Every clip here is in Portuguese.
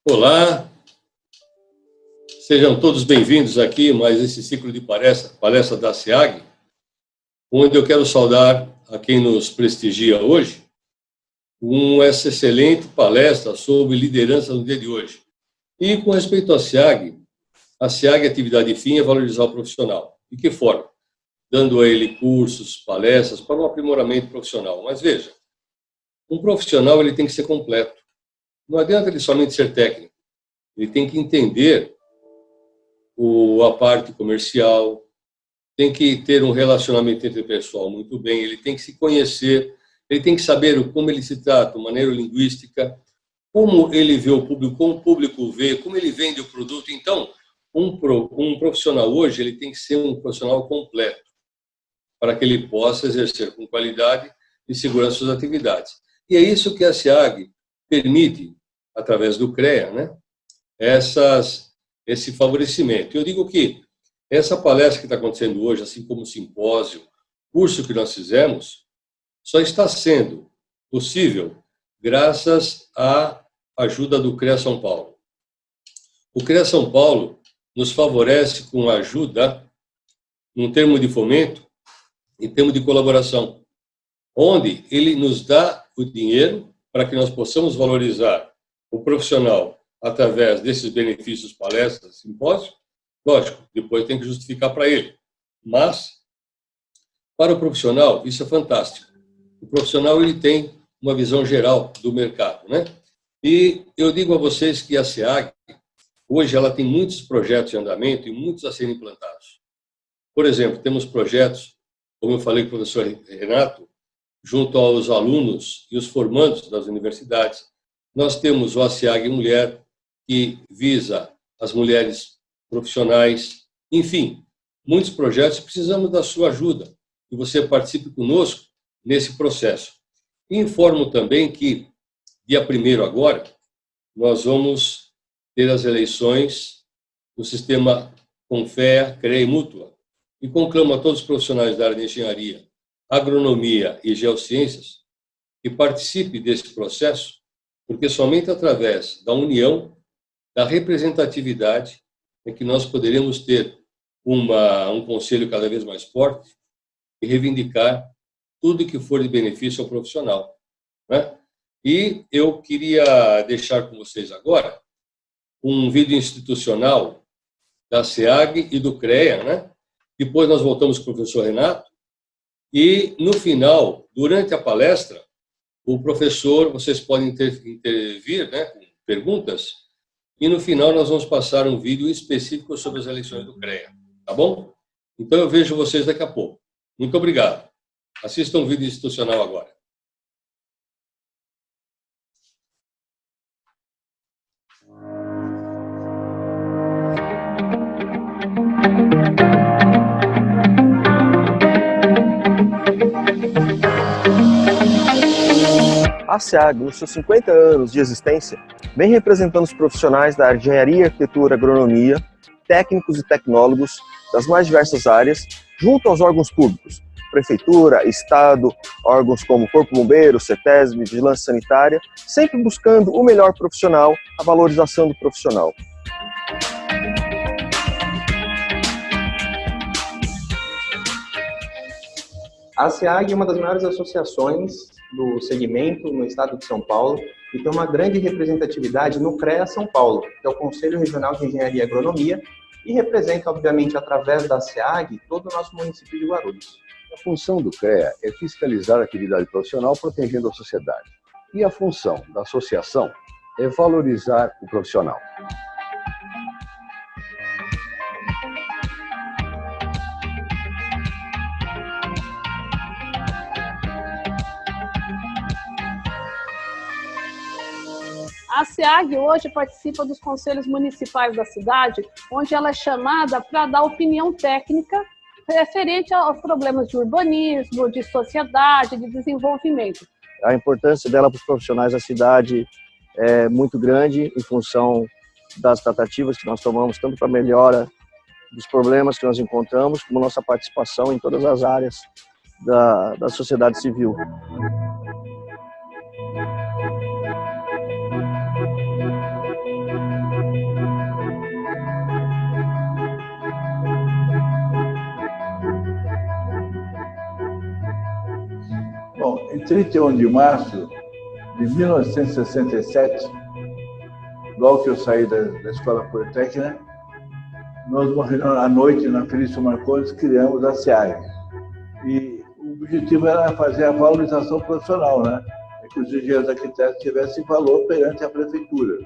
Olá, sejam todos bem-vindos aqui a mais esse ciclo de palestra da SEAG, onde eu quero saudar a quem nos prestigia hoje com essa excelente palestra sobre liderança no dia de hoje. E com respeito à SEAG, a atividade fim é valorizar o profissional. De que forma? Dando a ele cursos, palestras para um aprimoramento profissional. Mas veja, um profissional ele tem que ser completo. Não adianta ele somente ser técnico. Ele tem que entender a parte comercial, tem que ter um relacionamento interpessoal muito bem, ele tem que se conhecer, ele tem que saber como ele se trata, maneira linguística, como ele vê o público, como o público vê, como ele vende o produto. Então, um profissional hoje ele tem que ser um profissional completo, para que ele possa exercer com qualidade e segurança suas atividades. E é isso que a SEAG permite, através do CREA, né? Esse favorecimento. Eu digo que essa palestra que está acontecendo hoje, assim como o simpósio, curso que nós fizemos, só está sendo possível graças à ajuda do CREA São Paulo. O CREA São Paulo nos favorece com ajuda, num termo de fomento, em termo de colaboração, onde ele nos dá o dinheiro para que nós possamos valorizar o profissional através desses benefícios, palestras, simpósio. Lógico, depois tem que justificar para ele. Mas, para o profissional, isso é fantástico. O profissional ele tem uma visão geral do mercado, né? E eu digo a vocês que a SEAG, hoje, ela tem muitos projetos em andamento e muitos a serem implantados. Por exemplo, temos projetos, como eu falei com o professor Renato, junto aos alunos e os formandos das universidades. Nós temos o ASEAG Mulher, que visa as mulheres profissionais, enfim, muitos projetos. Precisamos da sua ajuda, que você participe conosco nesse processo. E informo também que, dia 1º agora, nós vamos ter as eleições do sistema Confea, CREA e Mútua, e conclamo a todos os profissionais da área de engenharia, agronomia e geociências que participe desse processo, porque somente através da união, da representatividade, é que nós poderemos ter um conselho cada vez mais forte e reivindicar tudo que for de benefício ao profissional, né? E eu queria deixar com vocês agora um vídeo institucional da SEAG e do CREA, né? Depois nós voltamos com o professor Renato e, no final, durante a palestra, o professor, vocês podem intervir, né, com perguntas. E no final nós vamos passar um vídeo específico sobre as eleições do CREA, tá bom? Então eu vejo vocês daqui a pouco. Muito obrigado. Assistam o vídeo institucional agora. A SEAG, nos seus 50 anos de existência, vem representando os profissionais da área de engenharia, arquitetura, agronomia, técnicos e tecnólogos das mais diversas áreas, junto aos órgãos públicos, prefeitura, estado, órgãos como Corpo Bombeiro, CETESB, Vigilância Sanitária, sempre buscando o melhor profissional, a valorização do profissional. A SEAG é uma das maiores associações do segmento no estado de São Paulo e tem uma grande representatividade no CREA São Paulo, que é o Conselho Regional de Engenharia e Agronomia, e representa, obviamente, através da SEAG, todo o nosso município de Guarulhos. A função do CREA é fiscalizar a atividade profissional protegendo a sociedade. E a função da associação é valorizar o profissional. A SEAG hoje participa dos conselhos municipais da cidade, onde ela é chamada para dar opinião técnica referente aos problemas de urbanismo, de sociedade, de desenvolvimento. A importância dela para os profissionais da cidade é muito grande em função das tratativas que nós tomamos, tanto para a melhora dos problemas que nós encontramos, como nossa participação em todas as áreas da sociedade civil. Bom, em 31 de março de 1967, logo que eu saí da Escola Politécnica, nós, uma reunião à noite, na Felício Marcondes, criamos a SEAG. E o objetivo era fazer a valorização profissional, né? Que os engenheiros arquitetos tivessem valor perante a prefeitura.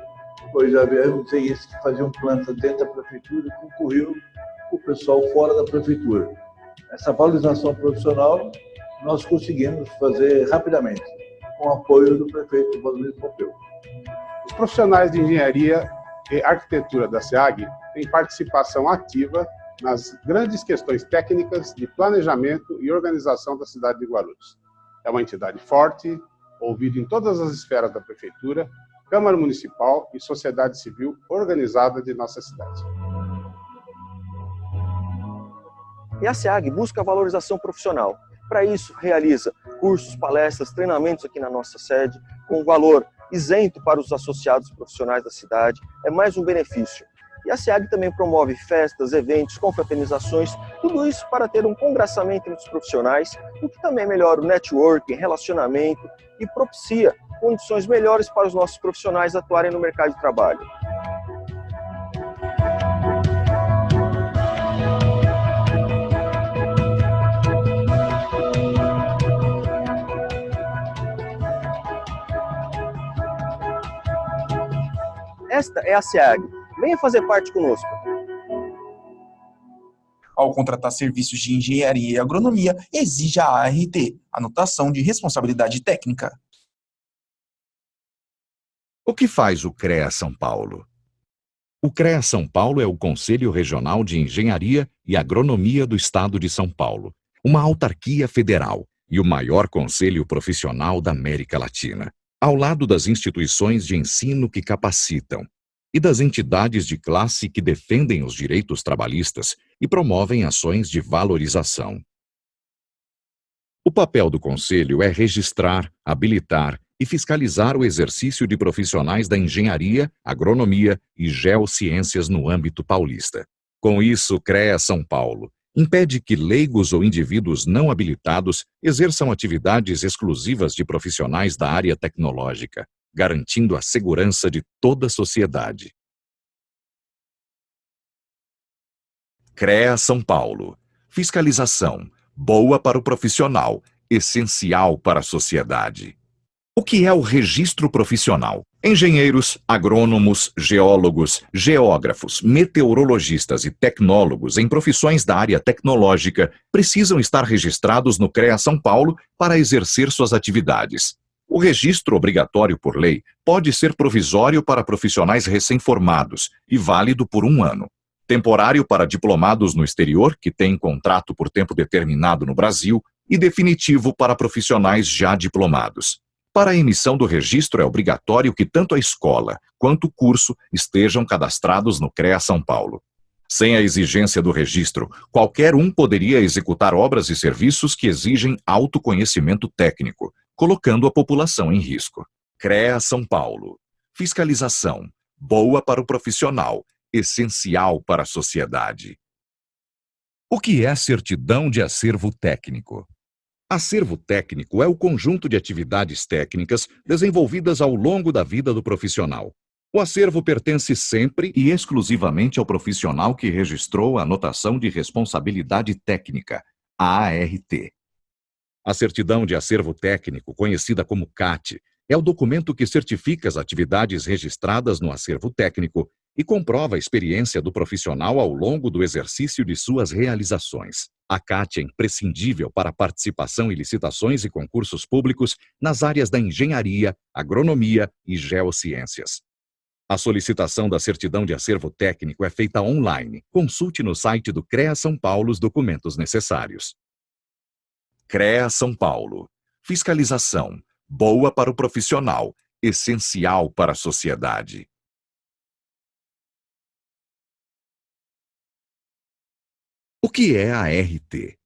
Pois havia engenheiros que faziam planta dentro da prefeitura e concorriam o pessoal fora da prefeitura. Essa valorização profissional nós conseguimos fazer rapidamente, com o apoio do prefeito Valdomiro Pompeu. Os profissionais de engenharia e arquitetura da SEAG têm participação ativa nas grandes questões técnicas de planejamento e organização da cidade de Guarulhos. É uma entidade forte, ouvida em todas as esferas da prefeitura, Câmara Municipal e sociedade civil organizada de nossa cidade. E a SEAG busca a valorização profissional. Para isso, realiza cursos, palestras, treinamentos aqui na nossa sede, com valor isento para os associados profissionais da cidade. É mais um benefício. E a SEAG também promove festas, eventos, confraternizações, tudo isso para ter um congraçamento entre os profissionais, o que também melhora o networking, relacionamento e propicia condições melhores para os nossos profissionais atuarem no mercado de trabalho. Esta é a SEAG. Venha fazer parte conosco. Ao contratar serviços de engenharia e agronomia, exige a ART, Anotação de Responsabilidade Técnica. O que faz o CREA São Paulo? O CREA São Paulo é o Conselho Regional de Engenharia e Agronomia do Estado de São Paulo, uma autarquia federal e o maior conselho profissional da América Latina, ao lado das instituições de ensino que capacitam e das entidades de classe que defendem os direitos trabalhistas e promovem ações de valorização. O papel do Conselho é registrar, habilitar e fiscalizar o exercício de profissionais da engenharia, agronomia e geociências no âmbito paulista. Com isso, o CREA São Paulo impede que leigos ou indivíduos não habilitados exerçam atividades exclusivas de profissionais da área tecnológica, garantindo a segurança de toda a sociedade. CREA São Paulo. Fiscalização. Boa para o profissional, essencial para a sociedade. O que é o registro profissional? Engenheiros, agrônomos, geólogos, geógrafos, meteorologistas e tecnólogos em profissões da área tecnológica precisam estar registrados no CREA São Paulo para exercer suas atividades. O registro obrigatório por lei pode ser provisório para profissionais recém-formados e válido por 1 ano. Temporário para diplomados no exterior que têm contrato por tempo determinado no Brasil e definitivo para profissionais já diplomados. Para a emissão do registro é obrigatório que tanto a escola quanto o curso estejam cadastrados no CREA São Paulo. Sem a exigência do registro, qualquer um poderia executar obras e serviços que exigem autoconhecimento técnico, colocando a população em risco. CREA São Paulo. Fiscalização. Boa para o profissional, essencial para a sociedade. O que é certidão de acervo técnico? Acervo técnico é o conjunto de atividades técnicas desenvolvidas ao longo da vida do profissional. O acervo pertence sempre e exclusivamente ao profissional que registrou a anotação de responsabilidade técnica, a ART. A certidão de acervo técnico, conhecida como CAT, é o documento que certifica as atividades registradas no acervo técnico e comprova a experiência do profissional ao longo do exercício de suas realizações. A CAT é imprescindível para a participação em licitações e concursos públicos nas áreas da engenharia, agronomia e geociências. A solicitação da certidão de acervo técnico é feita online. Consulte no site do CREA São Paulo os documentos necessários. CREA São Paulo. Fiscalização. Boa para o profissional, essencial para a sociedade. O que é a ART?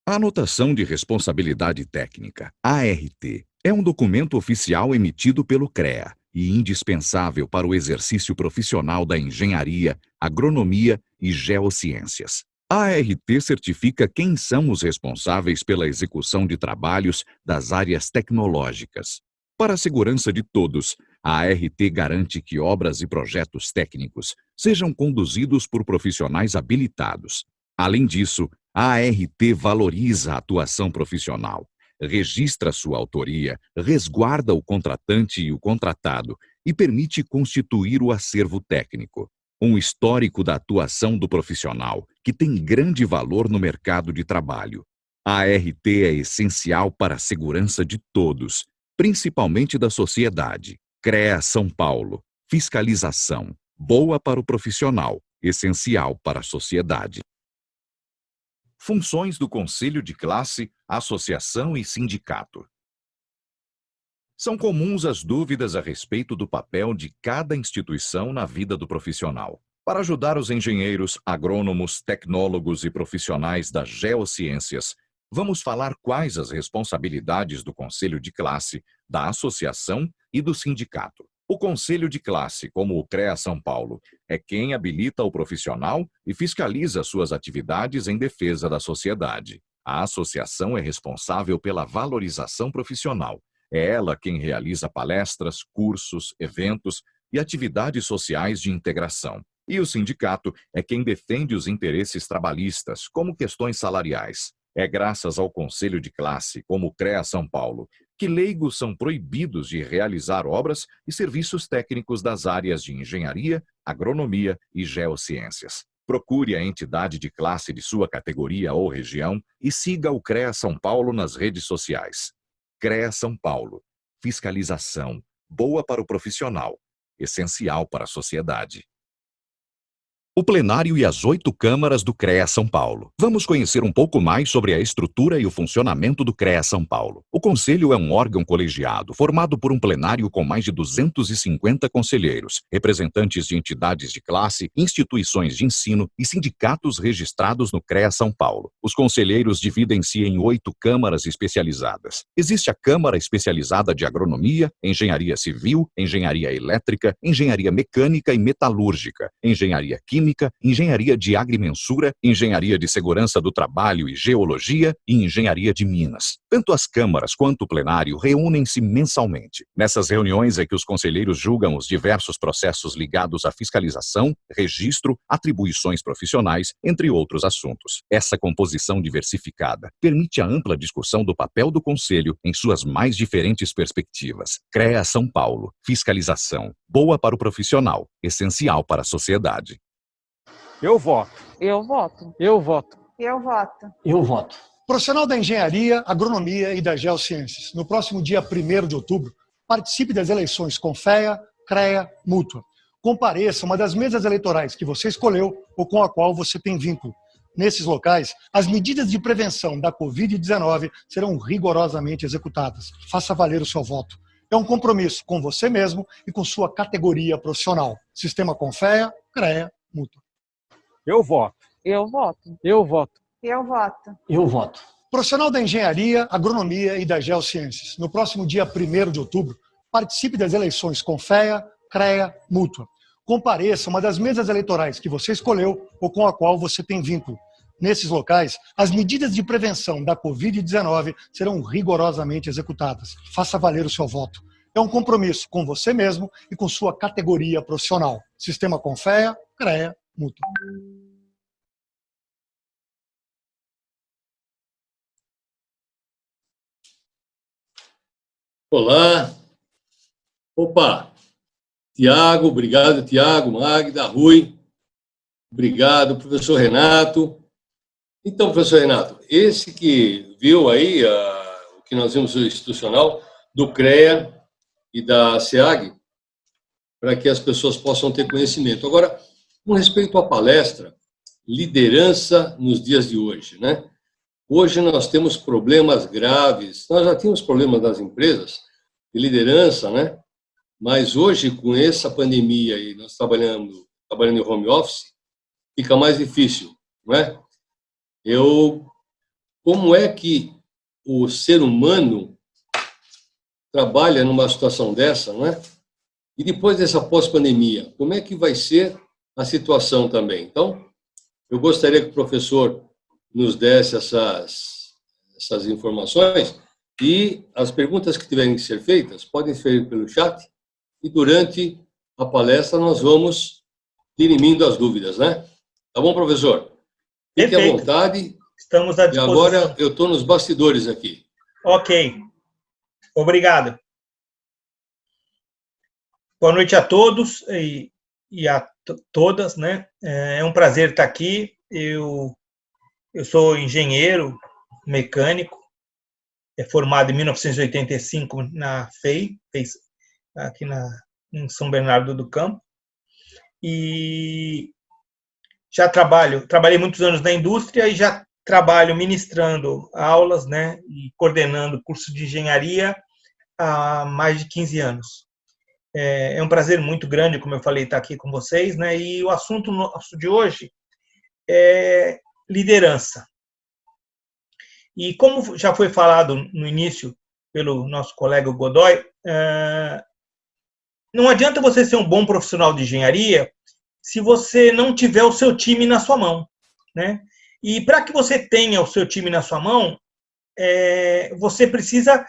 A Anotação de Responsabilidade Técnica, ART, é um documento oficial emitido pelo CREA e indispensável para o exercício profissional da engenharia, agronomia e geociências. A ART certifica quem são os responsáveis pela execução de trabalhos das áreas tecnológicas. Para a segurança de todos, a ART garante que obras e projetos técnicos sejam conduzidos por profissionais habilitados. Além disso, a ART valoriza a atuação profissional, registra sua autoria, resguarda o contratante e o contratado e permite constituir o acervo técnico. Um histórico da atuação do profissional, que tem grande valor no mercado de trabalho. A ART é essencial para a segurança de todos, principalmente da sociedade. CREA São Paulo. Fiscalização. Boa para o profissional, essencial para a sociedade. Funções do Conselho de Classe, Associação e Sindicato. São comuns as dúvidas a respeito do papel de cada instituição na vida do profissional. Para ajudar os engenheiros, agrônomos, tecnólogos e profissionais das geociências, vamos falar quais as responsabilidades do Conselho de Classe, da Associação e do Sindicato. O Conselho de Classe, como o CREA São Paulo, é quem habilita o profissional e fiscaliza suas atividades em defesa da sociedade. A associação é responsável pela valorização profissional. É ela quem realiza palestras, cursos, eventos e atividades sociais de integração. E o sindicato é quem defende os interesses trabalhistas, como questões salariais. É graças ao Conselho de Classe, como o CREA São Paulo, que leigos são proibidos de realizar obras e serviços técnicos das áreas de engenharia, agronomia e geociências. Procure a entidade de classe de sua categoria ou região e siga o CREA São Paulo nas redes sociais. CREA São Paulo. Fiscalização. Boa para o profissional. Essencial para a sociedade. O plenário e as 8 câmaras do CREA São Paulo. Vamos conhecer um pouco mais sobre a estrutura e o funcionamento do CREA São Paulo. O Conselho é um órgão colegiado formado por um plenário com mais de 250 conselheiros, representantes de entidades de classe, instituições de ensino e sindicatos registrados no CREA São Paulo. Os conselheiros dividem-se em 8 câmaras especializadas. Existe a Câmara Especializada de Agronomia, Engenharia Civil, Engenharia Elétrica, Engenharia Mecânica e Metalúrgica, Engenharia Química, Engenharia de Agrimensura, Engenharia de Segurança do Trabalho e Geologia e Engenharia de Minas. Tanto as câmaras quanto o plenário reúnem-se mensalmente. Nessas reuniões é que os conselheiros julgam os diversos processos ligados à fiscalização, registro, atribuições profissionais, entre outros assuntos. Essa composição diversificada permite a ampla discussão do papel do Conselho em suas mais diferentes perspectivas. CREA São Paulo. Fiscalização. Boa para o profissional. Essencial para a sociedade. Eu voto. Eu voto. Eu voto. Eu voto. Eu voto. Profissional da Engenharia, Agronomia e das Geociências. No próximo dia 1º de outubro, participe das eleições Confea, CREA, Mútua. Compareça a uma das mesas eleitorais que você escolheu ou com a qual você tem vínculo. Nesses locais, as medidas de prevenção da Covid-19 serão rigorosamente executadas. Faça valer o seu voto. É um compromisso com você mesmo e com sua categoria profissional. Sistema Confea, CREA, Mútua. Eu voto. Eu voto. Eu voto. Eu voto. Eu voto. Profissional da Engenharia, Agronomia e das Geociências. No próximo dia 1º de outubro, participe das eleições Confea, CREA, Mútua. Compareça a uma das mesas eleitorais que você escolheu ou com a qual você tem vínculo. Nesses locais, as medidas de prevenção da Covid-19 serão rigorosamente executadas. Faça valer o seu voto. É um compromisso com você mesmo e com sua categoria profissional. Sistema Confea, CREA, Mútua. Olá. Opa. Tiago, obrigado, Tiago, Magda, Rui. Obrigado, professor Renato. Então, professor Renato, esse que viu aí o que nós vimos no institucional do CREA e da SEAG, para que as pessoas possam ter conhecimento. Agora, com respeito à palestra, liderança nos dias de hoje, né? Hoje nós temos problemas graves, nós já tínhamos problemas das empresas de liderança, né? Mas hoje, com essa pandemia e nós trabalhando em home office, fica mais difícil, não é? Como é que o ser humano trabalha numa situação dessa, não é? E depois dessa pós-pandemia, como é que vai ser a situação também? Então, Eu gostaria que o professor nos desse essas informações e as perguntas que tiverem que ser feitas podem ser pelo chat e durante a palestra nós vamos dirimindo as dúvidas, né? Tá bom, professor? Fique à vontade. Estamos à disposição. E agora eu estou nos bastidores aqui. Ok. Obrigado. Boa noite a todos e a todas, né? É um prazer estar aqui. Eu sou engenheiro mecânico, formado em 1985 na FEI, aqui em São Bernardo do Campo. E já trabalhei muitos anos na indústria e já trabalho ministrando aulas, né, e coordenando curso de engenharia há mais de 15 anos. É um prazer muito grande, como eu falei, estar aqui com vocês, né, e o assunto nosso de hoje é liderança. E como já foi falado no início pelo nosso colega Godoy, não adianta você ser um bom profissional de engenharia se você não tiver o seu time na sua mão, né? E para que você tenha o seu time na sua mão, você precisa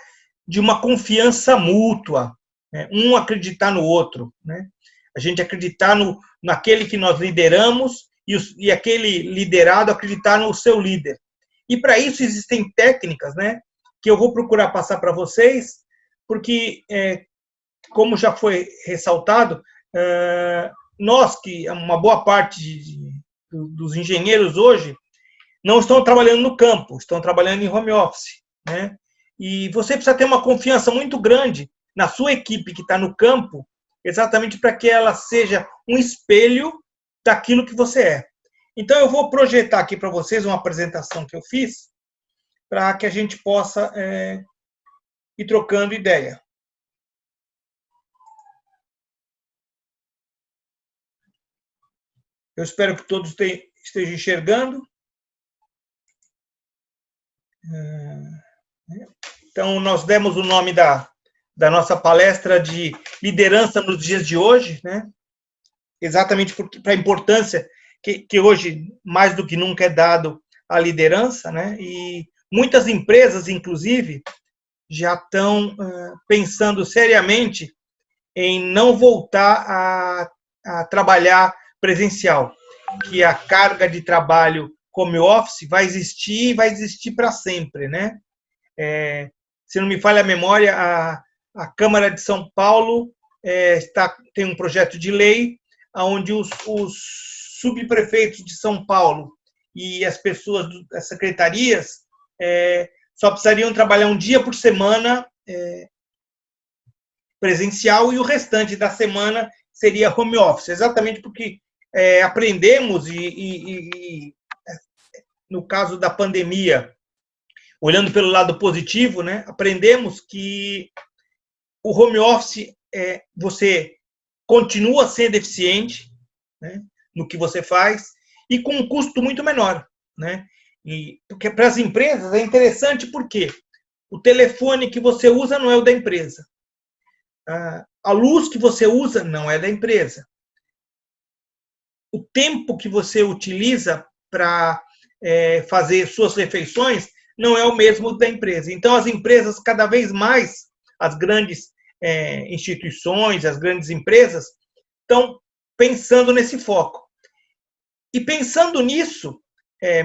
de uma confiança mútua, né? Um acreditar no outro, né? A gente acreditar naquele que nós lideramos e aquele liderado acreditar no seu líder. E para isso existem técnicas, né, que eu vou procurar passar para vocês, porque, como já foi ressaltado, nós, que uma boa parte dos engenheiros hoje, não estão trabalhando no campo, estão trabalhando em home office, né? E você precisa ter uma confiança muito grande na sua equipe que está no campo, exatamente para que ela seja um espelho daquilo que você é. Então, eu vou projetar aqui para vocês uma apresentação que eu fiz para que a gente possa ir trocando ideia. Eu espero que todos estejam enxergando. Então, nós demos o nome da nossa palestra de liderança nos dias de hoje, né? Exatamente para a importância que hoje, mais do que nunca, é dado à liderança, né? E muitas empresas, inclusive, já estão pensando seriamente em não voltar a trabalhar presencial, que a carga de trabalho home office vai existir para sempre, né? Se não me falha a memória, a Câmara de São Paulo tem um projeto de lei onde os subprefeitos de São Paulo e as pessoas das secretarias só precisariam trabalhar um dia por semana presencial e o restante da semana seria home office, exatamente porque aprendemos no caso da pandemia, olhando pelo lado positivo, né, aprendemos que o home office você continua sendo eficiente, né, no que você faz e com um custo muito menor, né? E porque para as empresas é interessante porque o telefone que você usa não é o da empresa, a luz que você usa não é da empresa, o tempo que você utiliza para fazer suas refeições não é o mesmo da empresa. Então as empresas cada vez mais, as grandes instituições, as grandes empresas estão pensando nesse foco. E pensando nisso,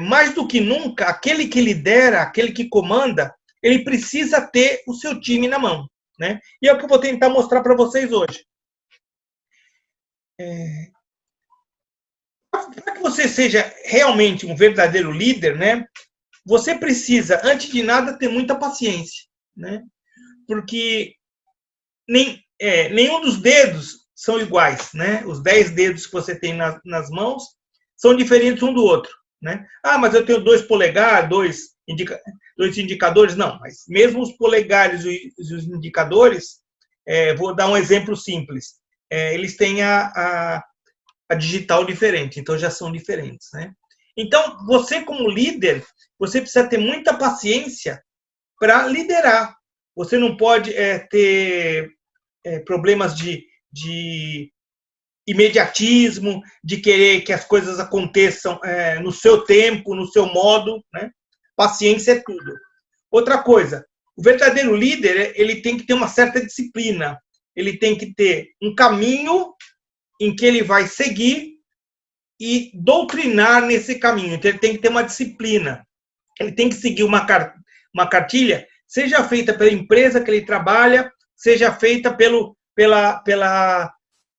mais do que nunca, aquele que lidera, aquele que comanda, ele precisa ter o seu time na mão, né? E é o que eu vou tentar mostrar para vocês hoje. Para que você seja realmente um verdadeiro líder, né, você precisa, antes de nada, ter muita paciência, né? Porque nenhum dos dedos são iguais, né? Os 10 dedos que você tem nas mãos são diferentes um do outro, né? Ah, mas eu tenho 2 polegares, dois indicadores. Não, mas mesmo os polegares e os indicadores, vou dar um exemplo simples. Eles têm a digital diferente, então já são diferentes, né? Então, você como líder, você precisa ter muita paciência para liderar. Você não pode ter problemas de imediatismo, de querer que as coisas aconteçam no seu tempo, no seu modo, né? Paciência é tudo. Outra coisa, o verdadeiro líder, ele tem que ter uma certa disciplina, ele tem que ter um caminho em que ele vai seguir e doutrinar nesse caminho. Então, ele tem que ter uma disciplina, ele tem que seguir uma cartilha, seja feita pela empresa que ele trabalha, seja feita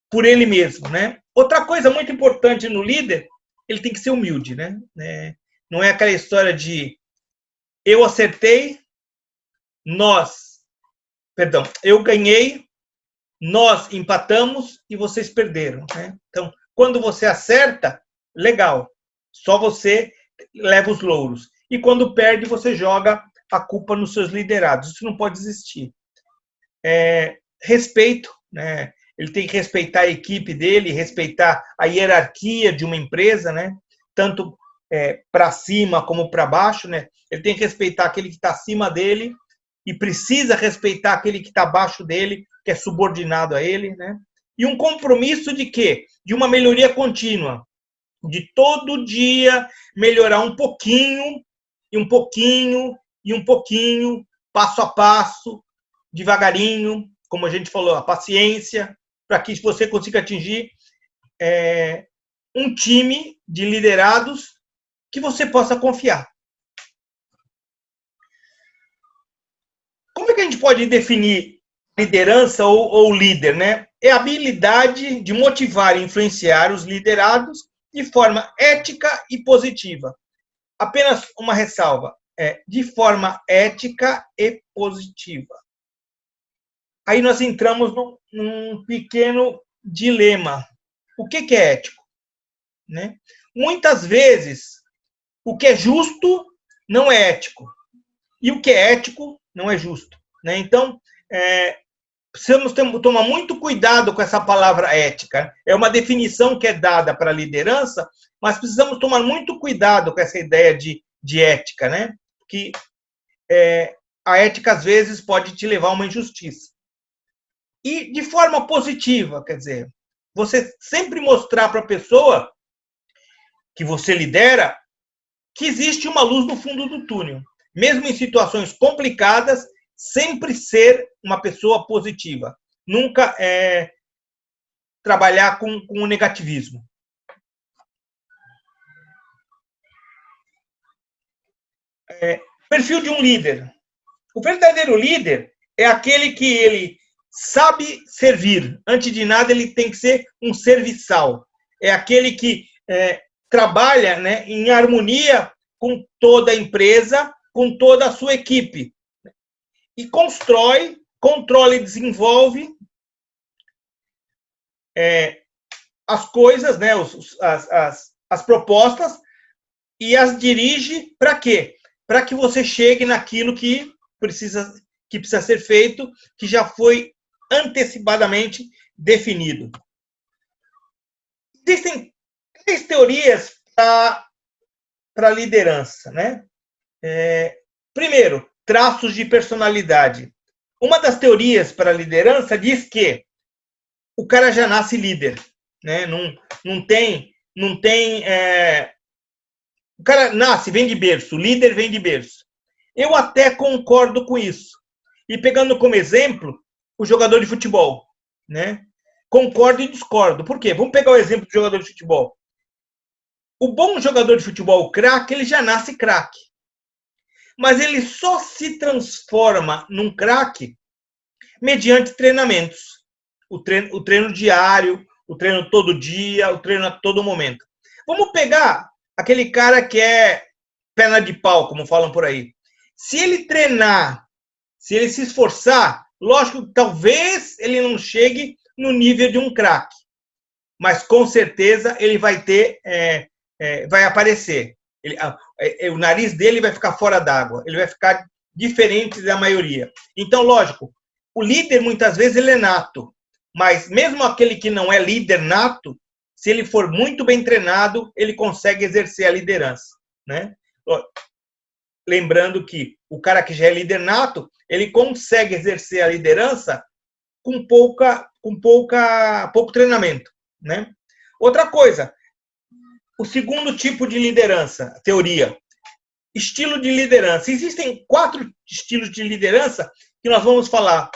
por ele mesmo, né? Outra coisa muito importante no líder, ele tem que ser humilde, né? Não é aquela história de eu acertei, eu ganhei, nós empatamos e vocês perderam, né? Então, quando você acerta, legal, só você leva os louros. E quando perde, você joga a culpa nos seus liderados. Isso não pode existir. Respeito, né? Ele tem que respeitar a equipe dele, respeitar a hierarquia de uma empresa, né? Tanto para cima como para baixo, né? Ele tem que respeitar aquele que está acima dele e precisa respeitar aquele que está abaixo dele, que é subordinado a ele, né? E um compromisso de quê? De uma melhoria contínua, de todo dia melhorar um pouquinho, e um pouquinho, e um pouquinho, passo a passo, devagarinho, como a gente falou, a paciência, para que você consiga atingir um time de liderados que você possa confiar. Como é que a gente pode definir liderança ou líder, né? É a habilidade de motivar e influenciar os liderados de forma ética e positiva. Apenas uma ressalva, de forma ética e positiva. Aí nós entramos num pequeno dilema. O que é ético? Né? Muitas vezes, o que é justo não é ético. E o que é ético não é justo. Né? Então, precisamos tomar muito cuidado com essa palavra ética. É uma definição que é dada para a liderança, mas precisamos tomar muito cuidado com essa ideia de ética, né? Que a ética, às vezes, pode te levar a uma injustiça. E de forma positiva, quer dizer, você sempre mostrar para a pessoa que você lidera que existe uma luz no fundo do túnel. Mesmo em situações complicadas, sempre ser uma pessoa positiva. Nunca trabalhar com o negativismo. Perfil de um líder. O verdadeiro líder é aquele que ele sabe servir. Antes de nada, ele tem que ser um serviçal. É aquele que trabalha, né, em harmonia com toda a empresa, com toda a sua equipe. E constrói, controla e desenvolve as coisas, né, as propostas, e as dirige para quê? Para que você chegue naquilo que precisa ser feito, que já foi antecipadamente definido. Existem 3 teorias para a liderança, né? Primeiro, traços de personalidade. Uma das teorias para a liderança diz que o cara já nasce líder, né? Não tem o cara nasce, vem de berço, o líder vem de berço. Eu até concordo com isso. E pegando como exemplo o jogador de futebol, né? Concordo e discordo. Por quê? Vamos pegar o exemplo do jogador de futebol. O bom jogador de futebol, o craque, ele já nasce craque. Mas ele só se transforma num craque mediante treinamentos. O treino diário, o treino todo dia, o treino a todo momento. Vamos pegar aquele cara que é perna de pau, como falam por aí. Se ele treinar, se ele se esforçar, lógico que talvez ele não chegue no nível de um craque. Mas com certeza ele vai ter, vai aparecer. O nariz dele vai ficar fora d'água. Ele vai ficar diferente da maioria. Então, lógico, o líder muitas vezes ele é nato. Mas mesmo aquele que não é líder nato, se ele for muito bem treinado, ele consegue exercer a liderança, né? Lembrando que o cara que já é líder nato, ele consegue exercer a liderança com pouco treinamento. né? Outra coisa, o segundo tipo de liderança, teoria, estilo de liderança. Existem 4 estilos de liderança que nós vamos falar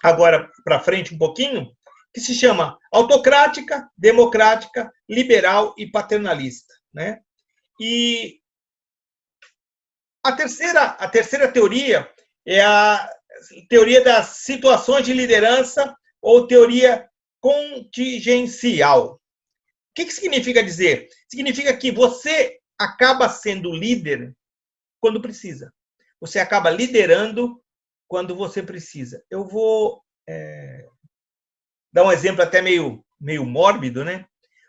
agora para frente um pouquinho, que se chama autocrática, democrática, liberal e paternalista, né? E a terceira teoria é a teoria das situações de liderança ou teoria contingencial. O que significa dizer? Significa que você acaba sendo líder quando precisa. Você acaba liderando quando você precisa. Eu vou dar um exemplo até meio mórbido, né?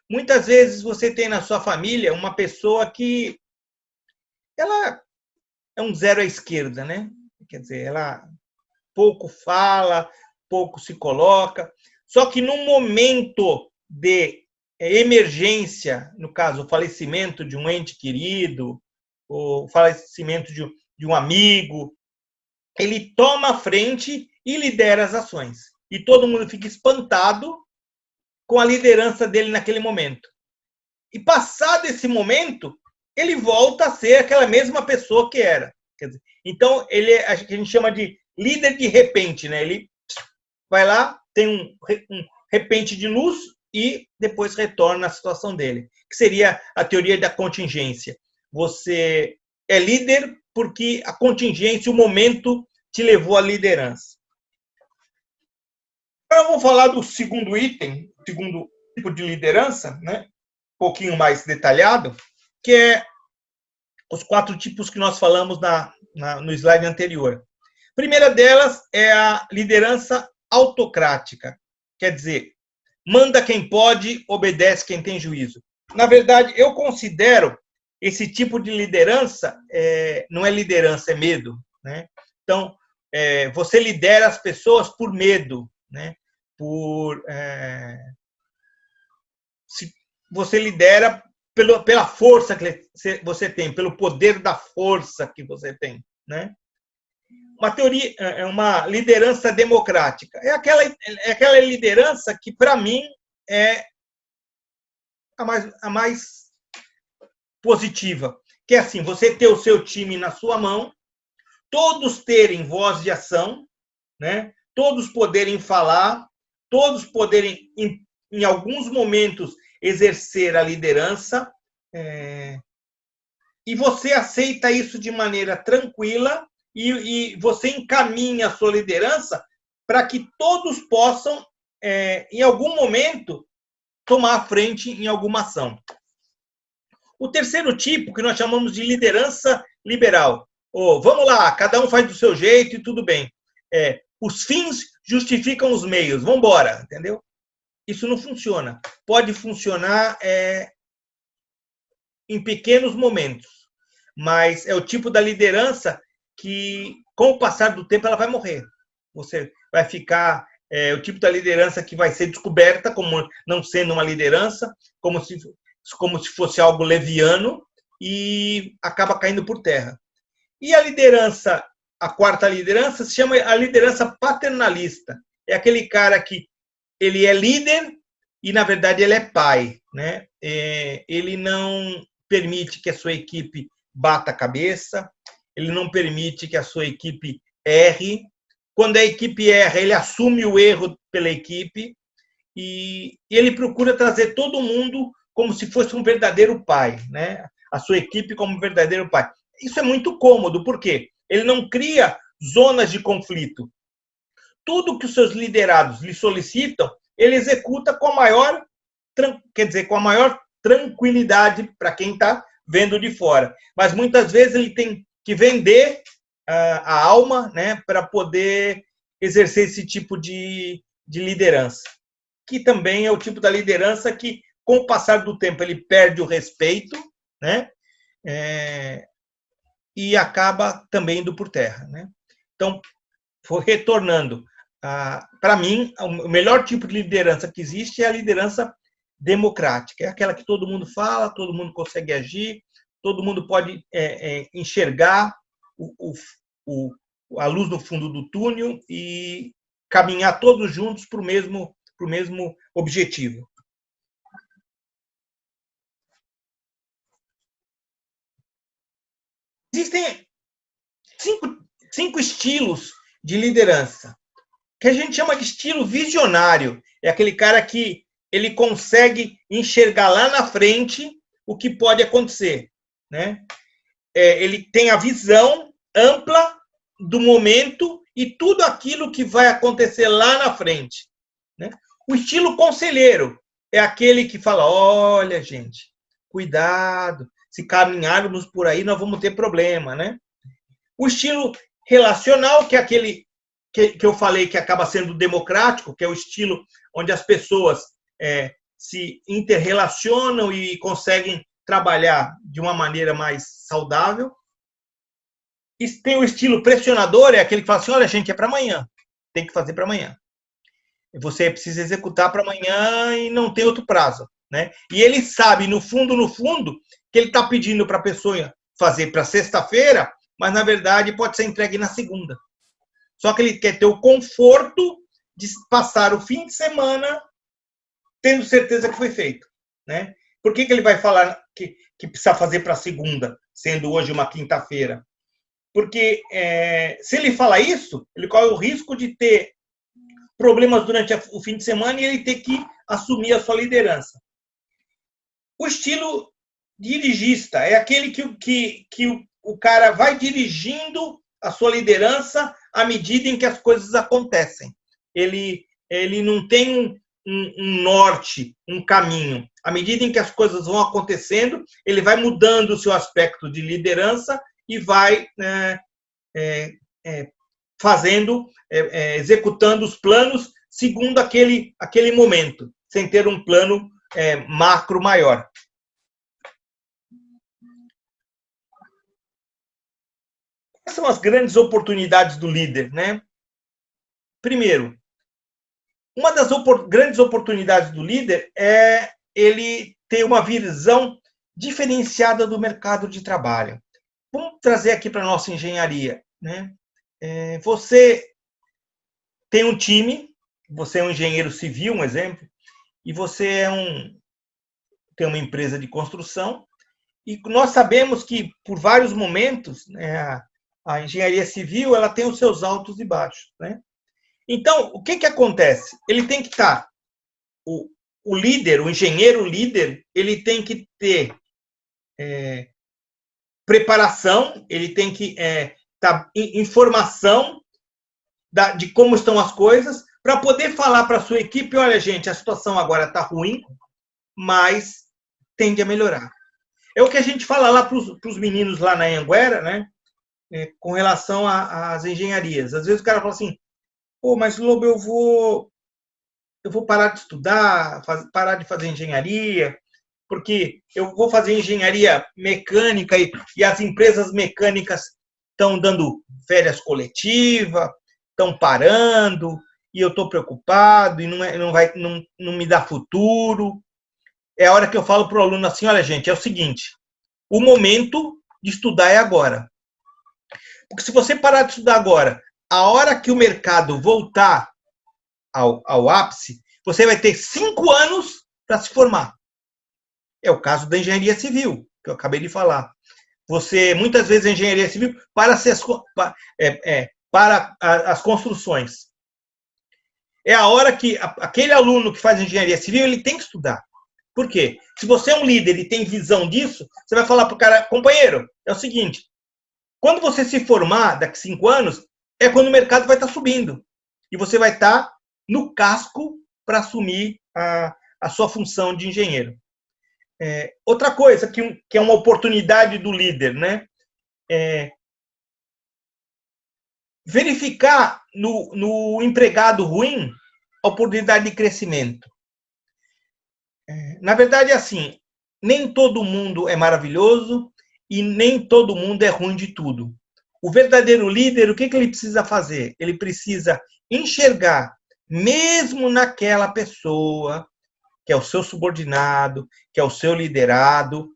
Muitas vezes você tem na sua família uma pessoa que ela é um zero à esquerda, né? Quer dizer, ela pouco fala, pouco se coloca. Só que num momento de emergência, no caso, o falecimento de um ente querido, o falecimento de um amigo, ele toma a frente e lidera as ações. E todo mundo fica espantado com a liderança dele naquele momento. E passado esse momento, ele volta a ser aquela mesma pessoa que era. Quer dizer, então, ele a gente chama de líder de repente, né? Ele vai lá, tem um repente de luz e depois retorna à situação dele, que seria a teoria da contingência. Você é líder porque a contingência, o momento, te levou à liderança. Agora eu vou falar do segundo item, segundo tipo de liderança, né? Um pouquinho mais detalhado, que é os 4 tipos que nós falamos no slide anterior. A primeira delas é a liderança autocrática, quer dizer, manda quem pode, obedece quem tem juízo. Na verdade, eu considero esse tipo de liderança, não é liderança, é medo, né? Então, você lidera as pessoas por medo, né? Você lidera pela força que você tem, pelo poder da força que você tem, né? Uma teoria, uma liderança democrática. É aquela liderança que, para mim, é a mais positiva. Que é assim, você ter o seu time na sua mão, todos terem voz de ação, né? Todos poderem falar, todos poderem, em alguns momentos, exercer a liderança, e você aceita isso de maneira tranquila e você encaminha a sua liderança para que todos possam, em algum momento, tomar a frente em alguma ação. O terceiro tipo, que nós chamamos de liderança liberal. Vamos lá, cada um faz do seu jeito e tudo bem. Os fins justificam os meios, vamos embora, entendeu? Isso não funciona. Pode funcionar em pequenos momentos, mas é o tipo da liderança que, com o passar do tempo, ela vai morrer. Você vai ficar... o tipo da liderança que vai ser descoberta como não sendo uma liderança, como se fosse algo leviano, e acaba caindo por terra. E a liderança, a quarta liderança, se chama a liderança paternalista. É aquele cara que ele é líder e, na verdade, ele é pai, né? Ele não permite que a sua equipe bata a cabeça, ele não permite que a sua equipe erre. Quando a equipe erra, ele assume o erro pela equipe e ele procura trazer todo mundo como se fosse um verdadeiro pai, né? A sua equipe como um verdadeiro pai. Isso é muito cômodo, por quê? Ele não cria zonas de conflito. Tudo que os seus liderados lhe solicitam, ele executa com a maior, com a maior tranquilidade para quem está vendo de fora. Mas muitas vezes ele tem que vender a alma, né, para poder exercer esse tipo de liderança. Que também é o tipo da liderança que, com o passar do tempo, ele perde o respeito, né, e acaba também indo por terra, né? Então, retornando, para mim, o melhor tipo de liderança que existe é a liderança democrática. É aquela que todo mundo fala, todo mundo consegue agir, todo mundo pode enxergar a luz no fundo do túnel e caminhar todos juntos para o mesmo objetivo. Existem cinco estilos de liderança, que a gente chama de estilo visionário. É aquele cara que ele consegue enxergar lá na frente o que pode acontecer, né? Ele tem a visão ampla do momento e tudo aquilo que vai acontecer lá na frente, né? O estilo conselheiro é aquele que fala, olha, gente, cuidado, se caminharmos por aí, nós vamos ter problema, né? O estilo relacional, que é aquele que eu falei que acaba sendo democrático, que é o estilo onde as pessoas se interrelacionam e conseguem trabalhar de uma maneira mais saudável. E tem o estilo pressionador, é aquele que fala assim, olha, gente, é para amanhã, tem que fazer para amanhã. Você precisa executar para amanhã e não tem outro prazo, né? E ele sabe, no fundo, que ele está pedindo para a pessoa fazer para sexta-feira, mas, na verdade, pode ser entregue na segunda. Só que ele quer ter o conforto de passar o fim de semana tendo certeza que foi feito, né? Por que ele vai falar que precisa fazer para segunda, sendo hoje uma quinta-feira? Porque se ele falar isso, ele corre o risco de ter problemas durante o fim de semana e ele ter que assumir a sua liderança. O estilo dirigista é aquele que o cara vai dirigindo a sua liderança à medida em que as coisas acontecem. Ele não tem um norte, um caminho. À medida em que as coisas vão acontecendo, ele vai mudando o seu aspecto de liderança e vai executando os planos segundo aquele momento, sem ter um plano macro maior. Quais são as grandes oportunidades do líder, né? Primeiro, uma das grandes oportunidades do líder é ele ter uma visão diferenciada do mercado de trabalho. Vamos trazer aqui para a nossa engenharia, né? Você tem um time, você é um engenheiro civil, um exemplo, e você tem uma empresa de construção, e nós sabemos que, por vários momentos, né, a engenharia civil ela tem os seus altos e baixos, né? Então, o que acontece? Ele tem que estar, o líder, o engenheiro líder, ele tem que ter preparação, ele tem que informação de como estão as coisas, para poder falar para a sua equipe, olha, gente, a situação agora está ruim, mas tende a melhorar. É o que a gente fala lá para os meninos lá na Anhanguera, né? Com relação às engenharias. Às vezes o cara fala assim, pô, mas Lobo, eu vou parar de estudar, parar de fazer engenharia, porque eu vou fazer engenharia mecânica e as empresas mecânicas estão dando férias coletivas, estão parando, e eu estou preocupado, e não me dá futuro. É a hora que eu falo para o aluno assim, olha, gente, é o seguinte, o momento de estudar é agora. Porque se você parar de estudar agora, a hora que o mercado voltar ao ápice, você vai ter 5 anos para se formar. É o caso da engenharia civil, que eu acabei de falar. Você, muitas vezes, a engenharia civil para as construções. É a hora que aquele aluno que faz engenharia civil, ele tem que estudar. Por quê? Se você é um líder e tem visão disso, você vai falar para o cara, companheiro, é o seguinte, quando você se formar, daqui 5 anos, é quando o mercado vai estar subindo. E você vai estar no casco para assumir a sua função de engenheiro. Outra coisa que é uma oportunidade do líder, né? Verificar no empregado ruim a oportunidade de crescimento. Na verdade, é assim, nem todo mundo é maravilhoso e nem todo mundo é ruim de tudo. O verdadeiro líder, o que ele precisa fazer? Ele precisa enxergar, mesmo naquela pessoa, que é o seu subordinado, que é o seu liderado,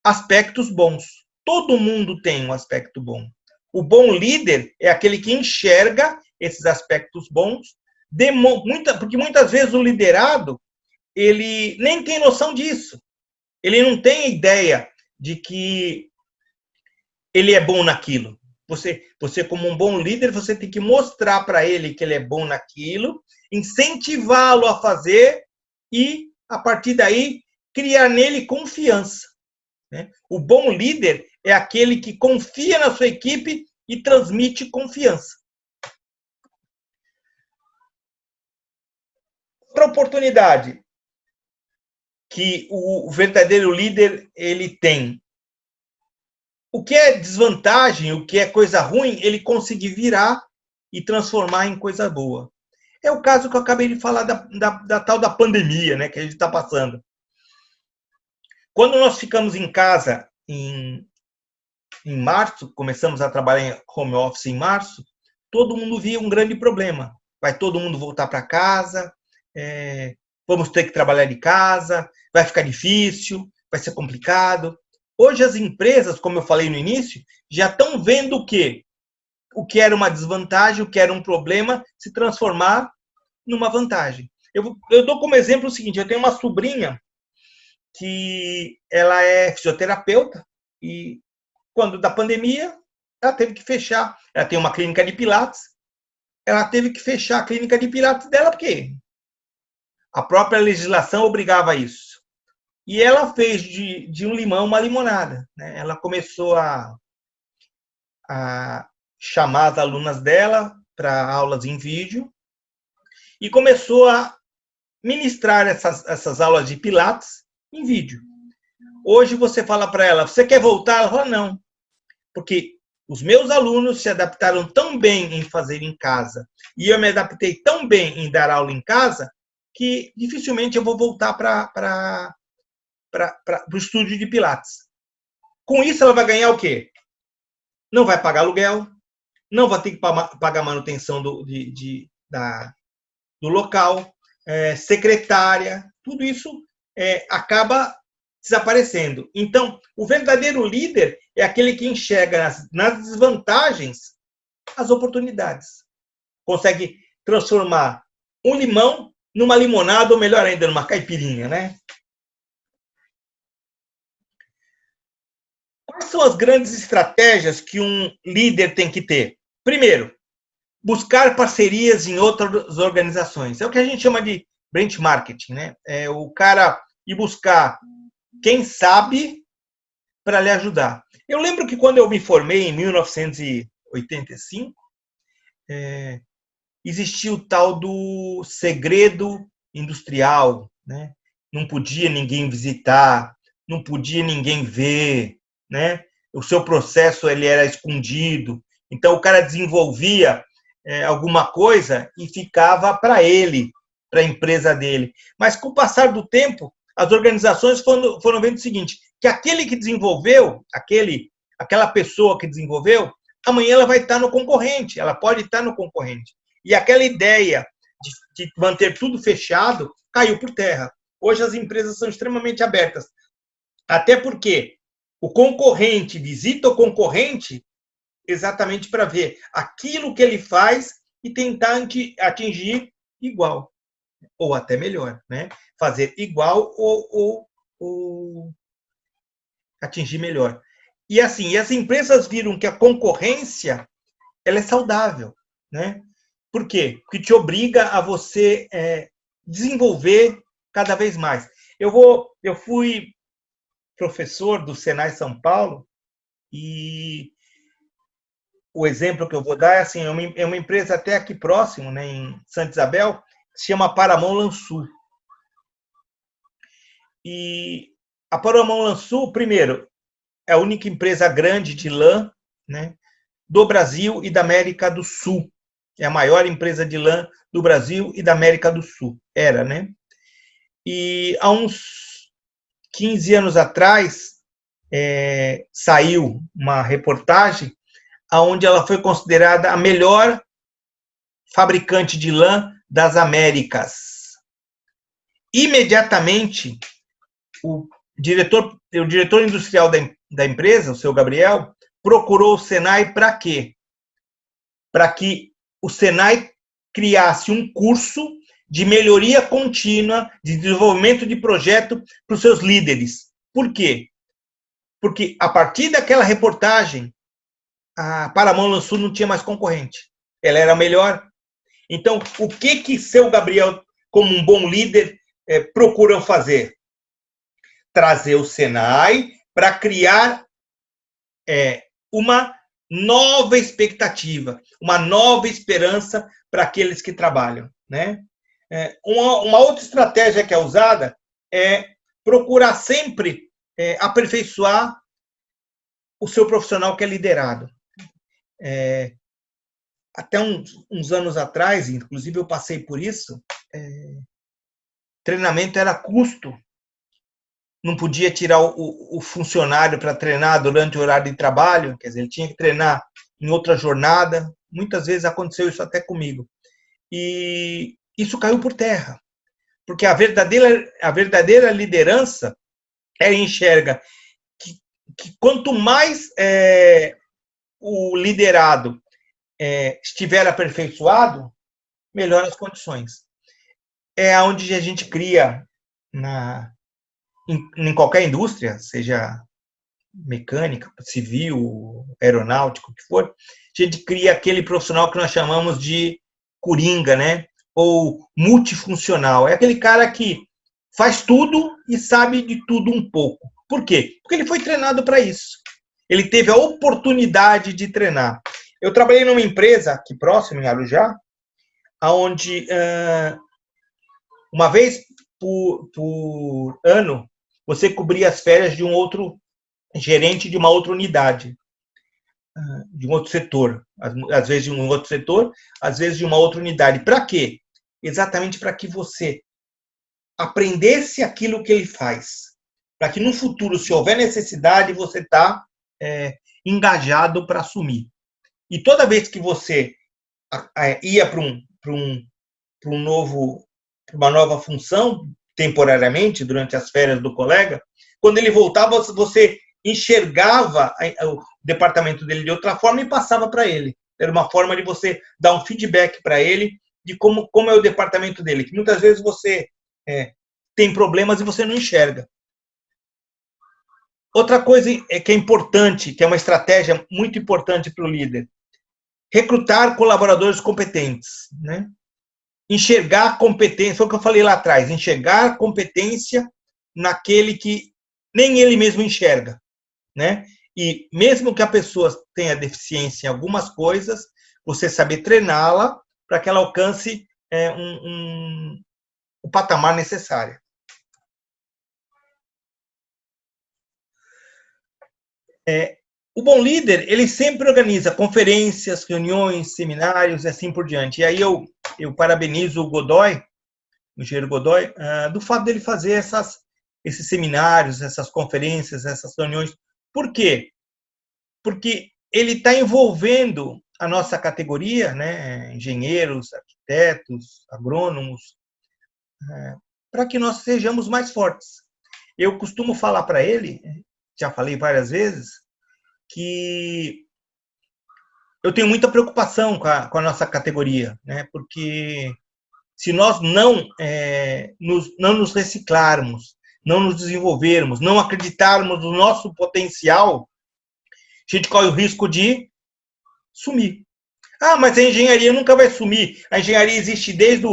aspectos bons. Todo mundo tem um aspecto bom. O bom líder é aquele que enxerga esses aspectos bons, porque muitas vezes o liderado, ele nem tem noção disso. Ele não tem ideia de que ele é bom naquilo. Você como um bom líder, você tem que mostrar para ele que ele é bom naquilo, incentivá-lo a fazer e, a partir daí, criar nele confiança, né? O bom líder é aquele que confia na sua equipe e transmite confiança. Outra oportunidade que o verdadeiro líder ele tem. O que é desvantagem, o que é coisa ruim, ele conseguir virar e transformar em coisa boa. É o caso que eu acabei de falar da tal da pandemia, né, que a gente está passando. Quando nós ficamos em casa em março, começamos a trabalhar em home office em março, todo mundo via um grande problema. Vai todo mundo voltar para casa, vamos ter que trabalhar de casa, vai ficar difícil, vai ser complicado. Hoje as empresas, como eu falei no início, já estão vendo o que era uma desvantagem, o que era um problema, se transformar numa vantagem. Eu dou como exemplo o seguinte, eu tenho uma sobrinha que ela é fisioterapeuta e quando da pandemia ela teve que fechar. Ela tem uma clínica de pilates, ela teve que fechar a clínica de pilates dela porque a própria legislação obrigava a isso. E ela fez de um limão uma limonada, né? Ela começou a chamar as alunas dela para aulas em vídeo e começou a ministrar essas aulas de pilates em vídeo. Hoje você fala para ela, você quer voltar? Ela fala, não. Porque os meus alunos se adaptaram tão bem em fazer em casa e eu me adaptei tão bem em dar aula em casa que dificilmente eu vou voltar para o estúdio de pilates. Com isso, ela vai ganhar o quê? Não vai pagar aluguel, não vai ter que pagar manutenção do local, secretária, tudo isso acaba desaparecendo. Então, o verdadeiro líder é aquele que enxerga nas desvantagens as oportunidades. Consegue transformar um limão numa limonada, ou melhor ainda, numa caipirinha, né? Quais são as grandes estratégias que um líder tem que ter? Primeiro, buscar parcerias em outras organizações. É o que a gente chama de benchmarking, né? É o cara ir buscar quem sabe para lhe ajudar. Eu lembro que quando eu me formei em 1985, existia o tal do segredo industrial, né? Não podia ninguém visitar, não podia ninguém ver, né? O seu processo ele era escondido. Então, o cara desenvolvia alguma coisa e ficava para ele, para a empresa dele. Mas, com o passar do tempo, as organizações foram vendo o seguinte, que aquele que desenvolveu, aquela pessoa que desenvolveu, amanhã ela vai estar no concorrente, ela pode estar no concorrente. E aquela ideia de manter tudo fechado caiu por terra. Hoje as empresas são extremamente abertas. Até porque o concorrente visita o concorrente exatamente para ver aquilo que ele faz e tentar atingir igual, ou até melhor, né? Fazer igual ou atingir melhor. E assim, as empresas viram que a concorrência ela é saudável, né? Por quê? Porque te obriga a você desenvolver cada vez mais. Eu fui professor do Senai São Paulo e o exemplo que eu vou dar é assim, é uma empresa até aqui próximo, né, em Santa Isabel, que se chama Paramount Lançu. E a Paramount Lançu, primeiro, é a única empresa grande de lã, né, do Brasil e da América do Sul. É a maior empresa de lã do Brasil e da América do Sul. Era, né? E há uns 15 anos atrás, saiu uma reportagem onde ela foi considerada a melhor fabricante de lã das Américas. Imediatamente, o diretor industrial da empresa, o seu Gabriel, procurou o Senai para quê? Para que o Senai criasse um curso de melhoria contínua, de desenvolvimento de projeto para os seus líderes. Por quê? Porque, a partir daquela reportagem, a Paramount lançou, não tinha mais concorrente. Ela era a melhor. Então, o que seu Gabriel, como um bom líder, procuram fazer? Trazer o Senai para criar uma nova expectativa, uma nova esperança para aqueles que trabalham, né? Uma outra estratégia que é usada é procurar sempre aperfeiçoar o seu profissional que é liderado. Até uns anos atrás, inclusive eu passei por isso, treinamento era custo. Não podia tirar o funcionário para treinar durante o horário de trabalho, quer dizer, ele tinha que treinar em outra jornada. Muitas vezes aconteceu isso até comigo. E isso caiu por terra, porque a verdadeira liderança, ela enxerga que quanto mais o liderado estiver aperfeiçoado, melhor as condições. É onde a gente cria, em qualquer indústria, seja mecânica, civil, aeronáutico, o que for, a gente cria aquele profissional que nós chamamos de coringa, né? Ou multifuncional. É aquele cara que faz tudo e sabe de tudo um pouco. Por quê? Porque ele foi treinado para isso. Ele teve a oportunidade de treinar. Eu trabalhei numa empresa aqui próximo, em Arujá, onde uma vez por ano você cobria as férias de um outro gerente de uma outra unidade, de um outro setor. Às vezes de um outro setor, às vezes de uma outra unidade. Para quê? Exatamente para que você aprendesse aquilo que ele faz. Para que no futuro, se houver necessidade, você está engajado para assumir. E toda vez que você ia para uma nova função, temporariamente, durante as férias do colega, quando ele voltava, você enxergava o departamento dele de outra forma e passava para ele. Era uma forma de você dar um feedback para ele de como é o departamento dele, que muitas vezes você tem problemas e você não enxerga. Outra coisa que é importante, que é uma estratégia muito importante para o líder, recrutar colaboradores competentes, né? Enxergar competência, foi o que eu falei lá atrás, enxergar competência naquele que nem ele mesmo enxerga, né? E mesmo que a pessoa tenha deficiência em algumas coisas, você saber treiná-la para que ela alcance o patamar necessário. O bom líder, ele sempre organiza conferências, reuniões, seminários e assim por diante. E aí eu parabenizo o Godoy, o engenheiro Godoy, do fato dele fazer esses seminários, essas conferências, essas reuniões. Por quê? Porque ele está envolvendo a nossa categoria, né, engenheiros, arquitetos, agrônomos, para que nós sejamos mais fortes. Eu costumo falar para ele, já falei várias vezes, que eu tenho muita preocupação com a nossa categoria, né? Porque se nós não nos reciclarmos, não nos desenvolvermos, não acreditarmos no nosso potencial, a gente corre o risco de sumir. Ah, mas a engenharia nunca vai sumir. A engenharia existe desde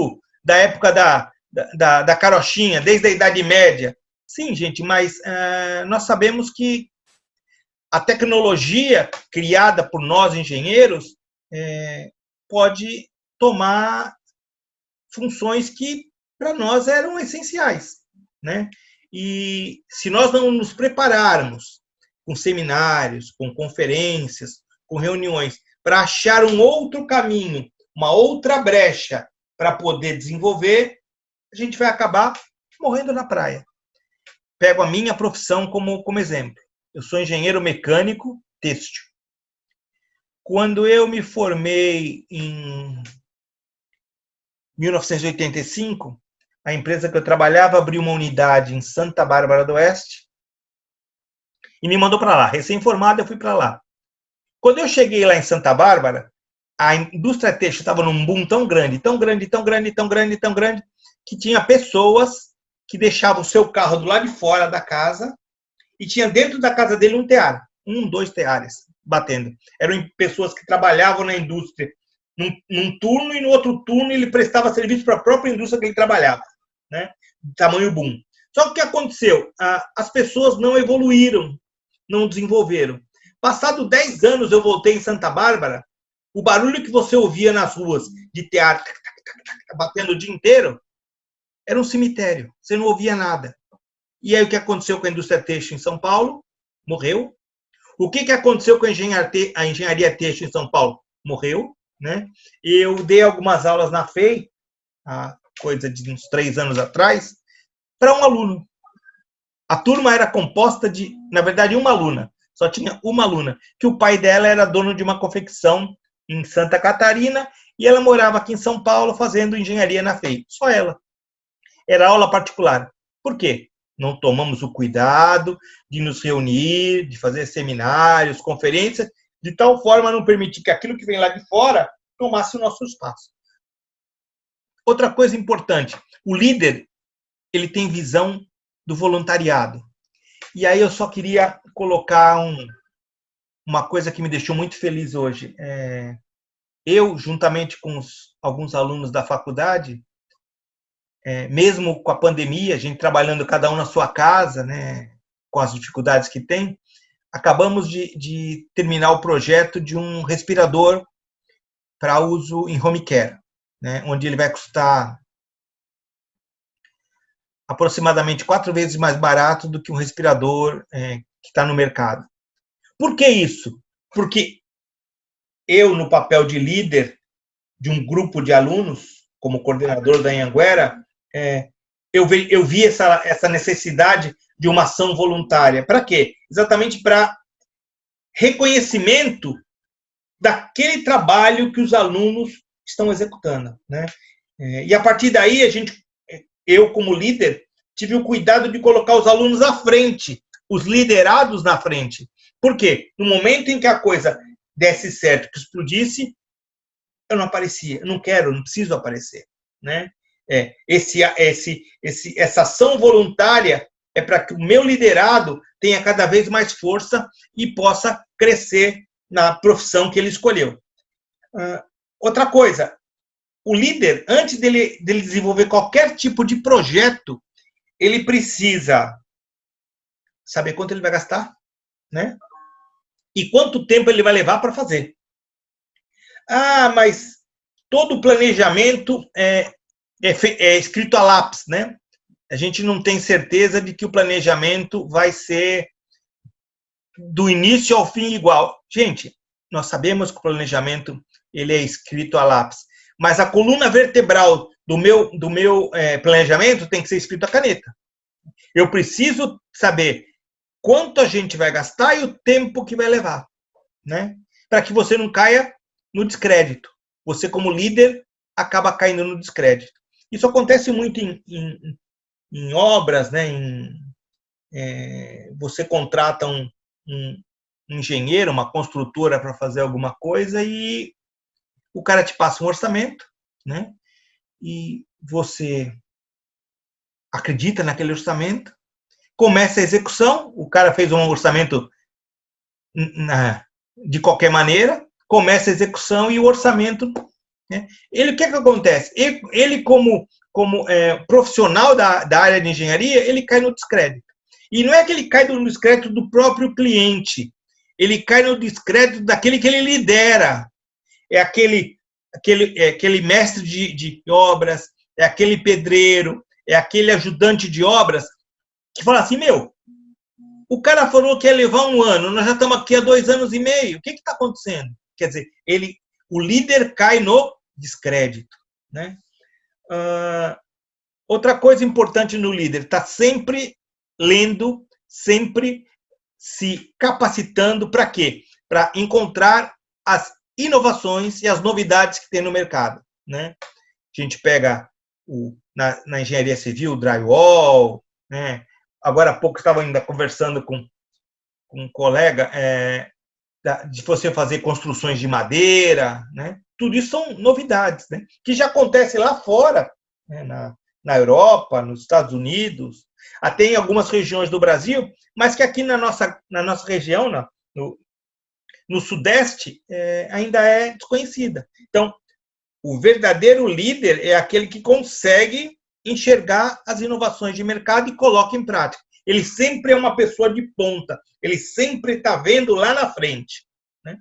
a época da carochinha, desde a Idade Média. Sim, gente, mas nós sabemos que a tecnologia criada por nós, engenheiros, pode tomar funções que, para nós, eram essenciais, né? E se nós não nos prepararmos com seminários, com conferências, com reuniões, para achar um outro caminho, uma outra brecha para poder desenvolver, a gente vai acabar morrendo na praia. Pego a minha profissão como exemplo. Eu sou engenheiro mecânico têxtil. Quando eu me formei em 1985, a empresa que eu trabalhava abriu uma unidade em Santa Bárbara do Oeste e me mandou para lá. Recém-formado, eu fui para lá. Quando eu cheguei lá em Santa Bárbara, a indústria têxtil estava num boom tão grande, que tinha pessoas que deixavam o seu carro do lado de fora da casa e tinha dentro da casa dele um tear, 2 teares, batendo. Eram pessoas que trabalhavam na indústria num turno e no outro turno ele prestava serviço para a própria indústria que ele trabalhava, né? De tamanho boom. Só que o que aconteceu? As pessoas não evoluíram, não desenvolveram. Passado 10 anos, eu voltei em Santa Bárbara, o barulho que você ouvia nas ruas de teatro, batendo o dia inteiro, era um cemitério. Você não ouvia nada. E aí o que aconteceu com a indústria têxtil em São Paulo? Morreu. O que aconteceu com a engenharia têxtil em São Paulo? Morreu, né? Eu dei algumas aulas na FEI, coisa de uns 3 anos atrás, para um aluno. A turma era composta de, na verdade, uma aluna. Só tinha uma aluna, que o pai dela era dono de uma confecção em Santa Catarina e ela morava aqui em São Paulo fazendo engenharia na FEI. Só ela. Era aula particular. Por quê? Não tomamos o cuidado de nos reunir, de fazer seminários, conferências, de tal forma a não permitir que aquilo que vem lá de fora tomasse o nosso espaço. Outra coisa importante, o líder, ele tem visão do voluntariado. E aí eu só queria colocar uma coisa que me deixou muito feliz hoje. Eu, juntamente com alguns alunos da faculdade, mesmo com a pandemia, a gente trabalhando cada um na sua casa, né, com as dificuldades que tem, acabamos de terminar o projeto de um respirador para uso em home care, né, onde ele vai custar aproximadamente 4 vezes mais barato do que um respirador que está no mercado. Por que isso? Porque eu, no papel de líder de um grupo de alunos, como coordenador da Anhanguera, eu vi essa necessidade de uma ação voluntária. Para quê? Exatamente para reconhecimento daquele trabalho que os alunos estão executando, né? E a partir daí, eu, como líder, tive o cuidado de colocar os alunos à frente, os liderados na frente. Por quê? No momento em que a coisa desse certo, que explodisse, eu não aparecia. Eu não quero, não preciso aparecer, né? Essa ação voluntária é para que o meu liderado tenha cada vez mais força e possa crescer na profissão que ele escolheu. Outra coisa, o líder, antes dele desenvolver qualquer tipo de projeto, ele precisa saber quanto ele vai gastar, né? E quanto tempo ele vai levar para fazer. Mas todo o planejamento é escrito a lápis, né? A gente não tem certeza de que o planejamento vai ser do início ao fim igual. Gente, nós sabemos que o planejamento ele é escrito a lápis, mas a coluna vertebral do meu planejamento tem que ser escrito a caneta. Eu preciso saber quanto a gente vai gastar e o tempo que vai levar, né? Para que você não caia no descrédito. Você, como líder, acaba caindo no descrédito. Isso acontece muito em obras, né? Você contrata um engenheiro, uma construtora para fazer alguma coisa e o cara te passa um orçamento, né? E você acredita naquele orçamento, começa a execução, o cara fez um orçamento de qualquer maneira, começa a execução e o orçamento, né? O que acontece? Ele como profissional da área de engenharia, ele cai no descrédito. E não é que ele cai no descrédito do próprio cliente, ele cai no descrédito daquele que ele lidera. É aquele mestre de obras, é aquele pedreiro, é aquele ajudante de obras que fala assim, o cara falou que ia levar 1 ano, nós já estamos aqui há 2 anos e meio, o que está acontecendo? Quer dizer, o líder cai no descrédito, né? Outra coisa importante no líder, está sempre lendo, sempre se capacitando para quê? Para encontrar as inovações e as novidades que tem no mercado, né? A gente pega na engenharia civil, o drywall, né? Agora há pouco estava ainda conversando com um colega de você fazer construções de madeira, né? Tudo isso são novidades, né? Que já acontece lá fora, né? Na Europa, nos Estados Unidos, até em algumas regiões do Brasil, mas que aqui na nossa região, no Sudeste ainda é desconhecida. Então, o verdadeiro líder é aquele que consegue enxergar as inovações de mercado e coloca em prática. Ele sempre é uma pessoa de ponta, ele sempre está vendo lá na frente, né?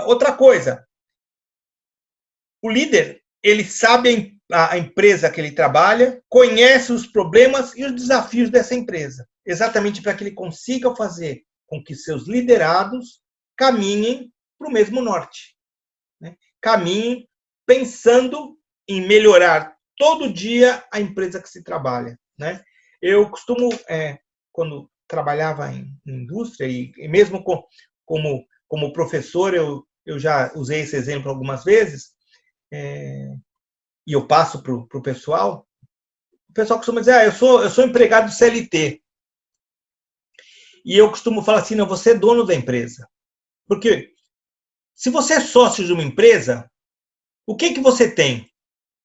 Outra coisa, o líder, ele sabe a empresa que ele trabalha, conhece os problemas e os desafios dessa empresa, exatamente para que ele consiga fazer com que seus liderados caminhem para o mesmo norte, né? Caminhem pensando em melhorar todo dia a empresa que se trabalha, né? Eu costumo, quando trabalhava em indústria, e mesmo como professor, eu já usei esse exemplo algumas vezes, e eu passo para o pessoal, o pessoal costuma dizer, eu sou empregado CLT. E eu costumo falar assim, não, você é dono da empresa. Porque se você é sócio de uma empresa, o que você tem?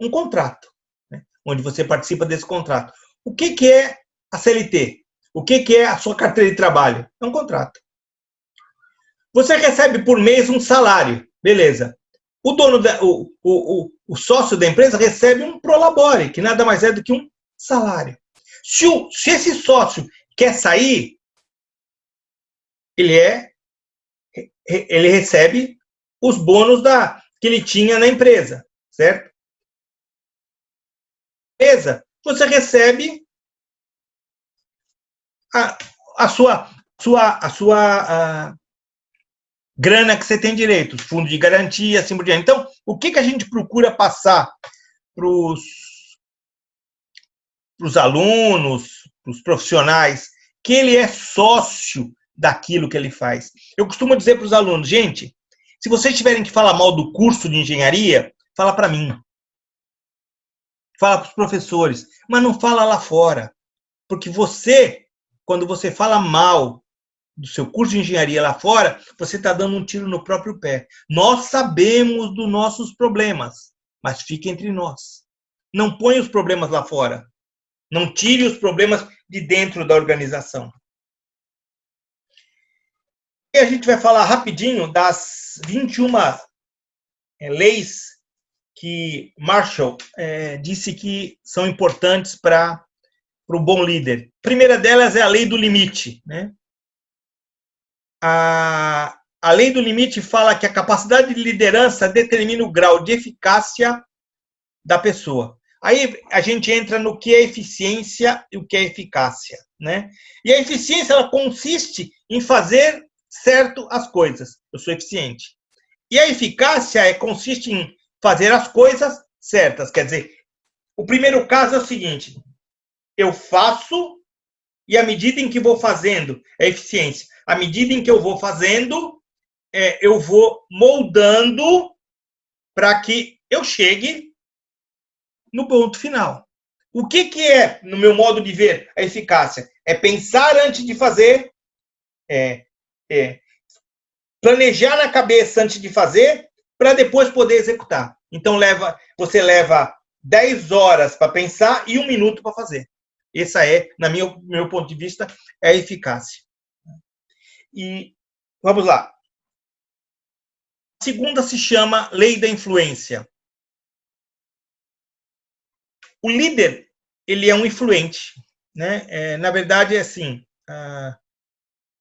Um contrato, né? Onde você participa desse contrato. O que é a CLT? O que é a sua carteira de trabalho? É um contrato. Você recebe por mês um salário, beleza. O dono o sócio da empresa recebe um prolabore, que nada mais é do que um salário. Se esse sócio quer sair, ele recebe os bônus que ele tinha na empresa, certo? Empresa, você recebe a sua grana que você tem direito, os fundos de garantia, assim por diante. Então, o que a gente procura passar para os alunos, para os profissionais, que ele é sócio daquilo que ele faz. Eu costumo dizer para os alunos, gente, se vocês tiverem que falar mal do curso de engenharia, fala para mim. Fala para os professores, mas não fala lá fora. Porque quando você fala mal do seu curso de engenharia lá fora, você está dando um tiro no próprio pé. Nós sabemos dos nossos problemas, mas fica entre nós. Não põe os problemas lá fora. Não tire os problemas de dentro da organização. E a gente vai falar rapidinho das 21 leis que Marshall disse que são importantes para o bom líder. A primeira delas é a lei do limite, né? A lei do limite fala que a capacidade de liderança determina o grau de eficácia da pessoa. Aí a gente entra no que é eficiência e o que é eficácia, né? E a eficiência, ela consiste em fazer certo as coisas. Eu sou eficiente. E a eficácia consiste em fazer as coisas certas. Quer dizer, o primeiro caso é o seguinte, eu faço e à medida em que vou fazendo, é eficiência. À medida em que eu vou fazendo, eu vou moldando para que eu chegue no ponto final. O que é, no meu modo de ver, a eficácia? É pensar antes de fazer, planejar na cabeça antes de fazer, para depois poder executar. Então, você leva 10 horas para pensar e 1 minuto para fazer. Essa é, meu ponto de vista, é a eficácia. E vamos lá. A segunda se chama lei da influência. O líder, ele é um influente, né? Na verdade, é assim,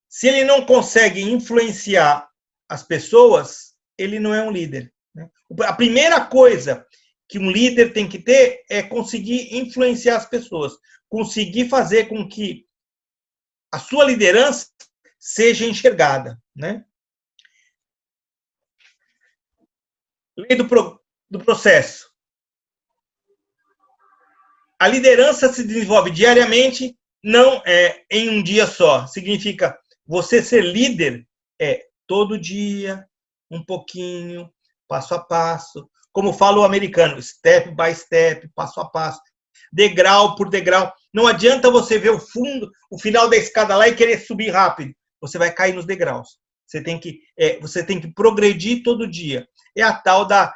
se ele não consegue influenciar as pessoas, ele não é um líder, né? A primeira coisa que um líder tem que ter é conseguir influenciar as pessoas, conseguir fazer com que a sua liderança seja enxergada, né? Lei do processo. A liderança se desenvolve diariamente, não em um dia só. Significa você ser líder todo dia, um pouquinho, passo a passo. Como fala o americano, step by step, passo a passo, degrau por degrau. Não adianta você ver o final da escada lá e querer subir rápido. Você vai cair nos degraus. Você tem que progredir todo dia. É a tal da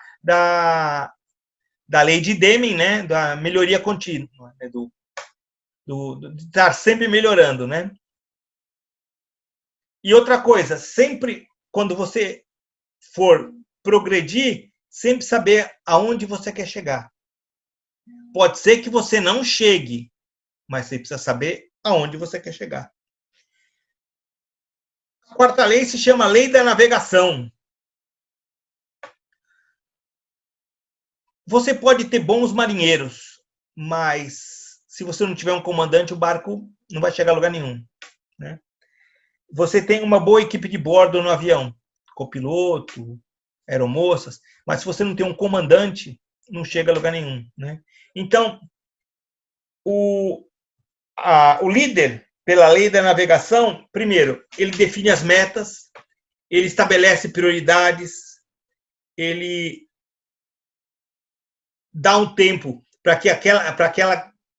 lei de Deming, né? Da melhoria contínua, né? De estar sempre melhorando, né? E outra coisa, sempre quando você for progredir, sempre saber aonde você quer chegar. Pode ser que você não chegue, mas você precisa saber aonde você quer chegar. A quarta lei se chama Lei da Navegação. Você pode ter bons marinheiros, mas se você não tiver um comandante, o barco não vai chegar a lugar nenhum, né? Você tem uma boa equipe de bordo no avião, copiloto, aeromoças, mas se você não tem um comandante, não chega a lugar nenhum, né? Então, o líder, pela lei da navegação, primeiro, ele define as metas, ele estabelece prioridades, ele dá um tempo para que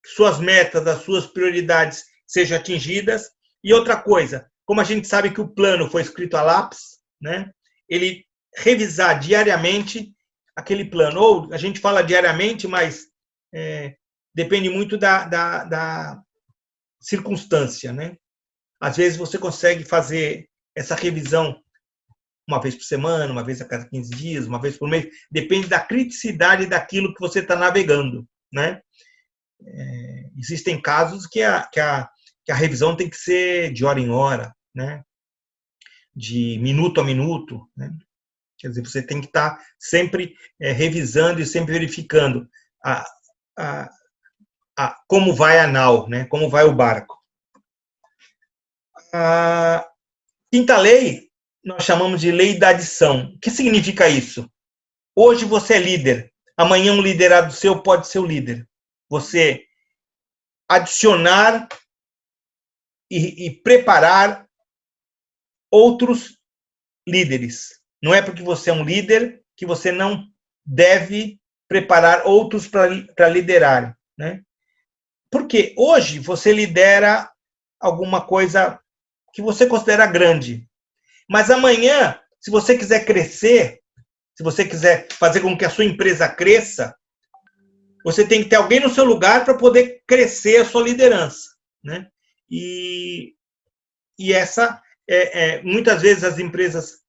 suas metas, as suas prioridades sejam atingidas. E outra coisa, como a gente sabe que o plano foi escrito a lápis, né? Ele revisar diariamente aquele plano. Ou a gente fala diariamente, mas depende muito da circunstância, né? Às vezes você consegue fazer essa revisão uma vez por semana, uma vez a cada 15 dias, uma vez por mês, depende da criticidade daquilo que você está navegando, né? Existem casos que a revisão tem que ser de hora em hora, né? De minuto a minuto, né? Quer dizer, você tem que estar sempre revisando e sempre verificando como vai a nau, né? Como vai o barco. A quinta lei nós chamamos de lei da adição. O que significa isso? Hoje você é líder, amanhã um liderado seu pode ser o líder. Você adicionar e preparar outros líderes. Não é porque você é um líder que você não deve preparar outros para liderar, né? Porque hoje você lidera alguma coisa que você considera grande. Mas amanhã, se você quiser crescer, se você quiser fazer com que a sua empresa cresça, você tem que ter alguém no seu lugar para poder crescer a sua liderança, né? E essa, muitas vezes as empresas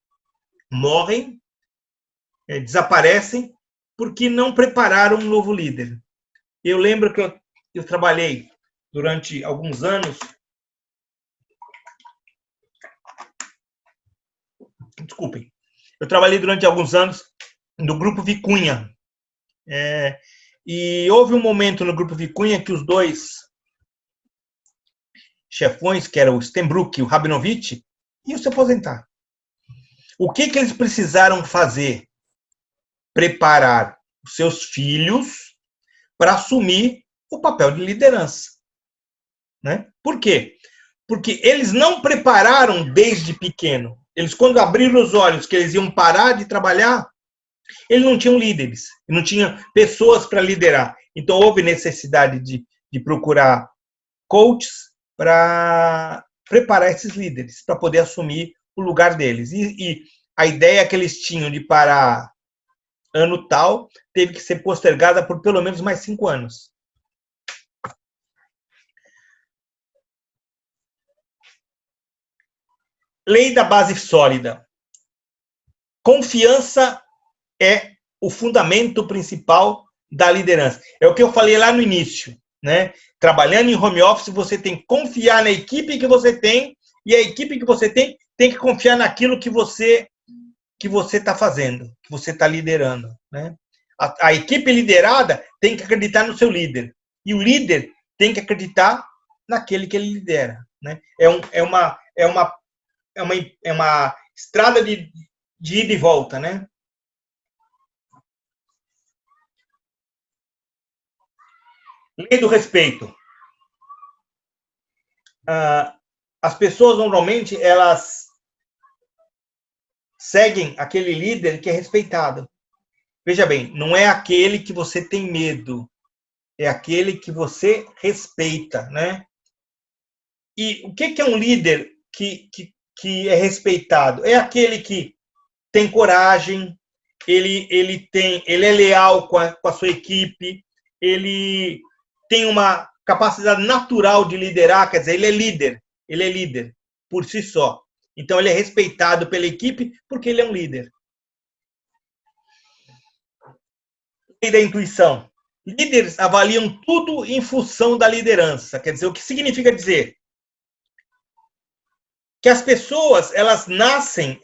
morrem, desaparecem, porque não prepararam um novo líder. Eu lembro que eu trabalhei durante alguns anos. Desculpem. Eu trabalhei durante alguns anos no Grupo Vicunha. E houve um momento no Grupo Vicunha que os dois chefões, que eram o Stenbruck e o Rabinovich, iam se aposentar. O que eles precisaram fazer? Preparar os seus filhos para assumir o papel de liderança, né? Por quê? Porque eles não prepararam desde pequeno. Eles, quando abriram os olhos que eles iam parar de trabalhar, eles não tinham líderes, não tinham pessoas para liderar. Então, houve necessidade de procurar coaches para preparar esses líderes, para poder assumir o lugar deles. E a ideia que eles tinham de parar ano tal teve que ser postergada por pelo menos mais 5 anos. Lei da base sólida. Confiança é o fundamento principal da liderança. É o que eu falei lá no início, né? Trabalhando em home office, você tem que confiar na equipe que você tem, e a equipe que você tem que confiar naquilo que você está fazendo, que você está liderando, né? A equipe liderada tem que acreditar no seu líder, e o líder tem que acreditar naquele que ele lidera, né? É uma estrada de ida e volta, né? Lei do respeito. As pessoas, normalmente, elas seguem aquele líder que é respeitado. Veja bem, não é aquele que você tem medo, é aquele que você respeita, né? E o que é um líder que é respeitado? É aquele que tem coragem, ele é leal com a sua equipe, ele tem uma capacidade natural de liderar, quer dizer, ele é líder por si só. Então, ele é respeitado pela equipe porque ele é um líder. Lei da intuição. Líderes avaliam tudo em função da liderança. Quer dizer, o que significa dizer? Que as pessoas, elas nascem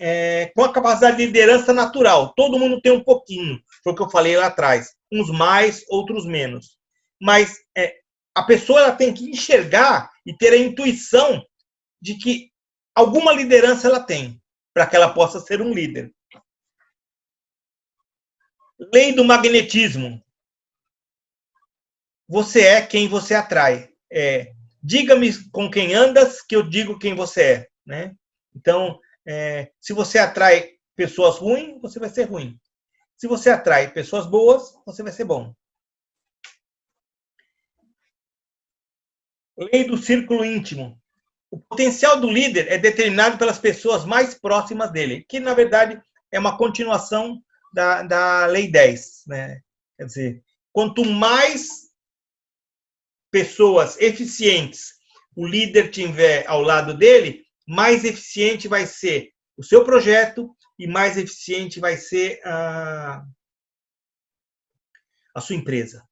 com a capacidade de liderança natural. Todo mundo tem um pouquinho, foi o que eu falei lá atrás. Uns mais, outros menos. Mas a pessoa ela tem que enxergar e ter a intuição de que alguma liderança ela tem, para que ela possa ser um líder. Lei do magnetismo. Você é quem você atrai. Diga-me com quem andas, que eu digo quem você é. Né? Então, se você atrai pessoas ruins, você vai ser ruim. Se você atrai pessoas boas, você vai ser bom. Lei do círculo íntimo. O potencial do líder é determinado pelas pessoas mais próximas dele, que, na verdade, é uma continuação da Lei 10. Né? Quer dizer, quanto mais pessoas eficientes o líder tiver ao lado dele, mais eficiente vai ser o seu projeto e mais eficiente vai ser a sua empresa.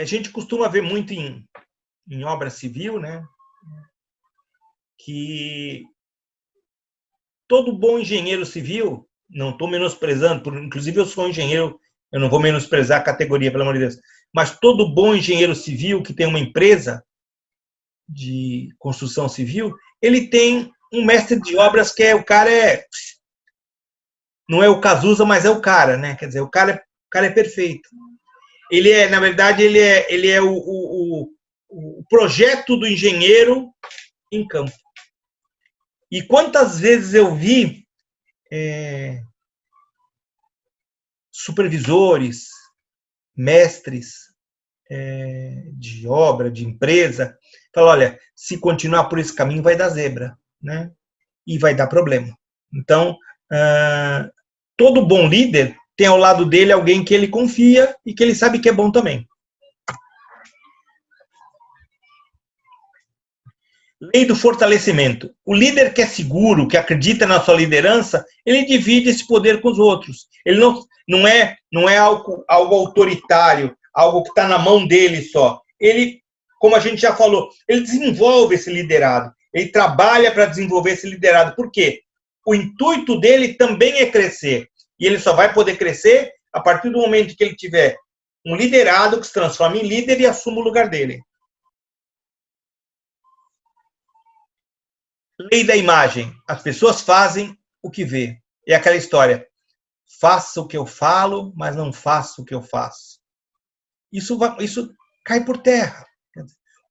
A gente costuma ver muito em obra civil, né, que todo bom engenheiro civil, não estou menosprezando, inclusive eu sou engenheiro, eu não vou menosprezar a categoria, pelo amor de Deus, mas todo bom engenheiro civil que tem uma empresa de construção civil, ele tem um mestre de obras que o cara não é o Cazuza, mas é o cara, né? Quer dizer, o cara é perfeito. Ele na verdade, ele é o projeto do engenheiro em campo. E quantas vezes eu vi supervisores, mestres de obra, de empresa, falar, olha, se continuar por esse caminho vai dar zebra, né? E vai dar problema. Então, todo bom líder tem ao lado dele alguém que ele confia e que ele sabe que é bom também. Lei do fortalecimento. O líder que é seguro, que acredita na sua liderança, ele divide esse poder com os outros. Ele não é algo autoritário, algo que está na mão dele só. Ele, como a gente já falou, ele desenvolve esse liderado. Ele trabalha para desenvolver esse liderado. Por quê? O intuito dele também é crescer. E ele só vai poder crescer a partir do momento que ele tiver um liderado que se transforma em líder e assuma o lugar dele. Lei da imagem. As pessoas fazem o que vê. É aquela história. Faça o que eu falo, mas não faça o que eu faço. Isso cai por terra.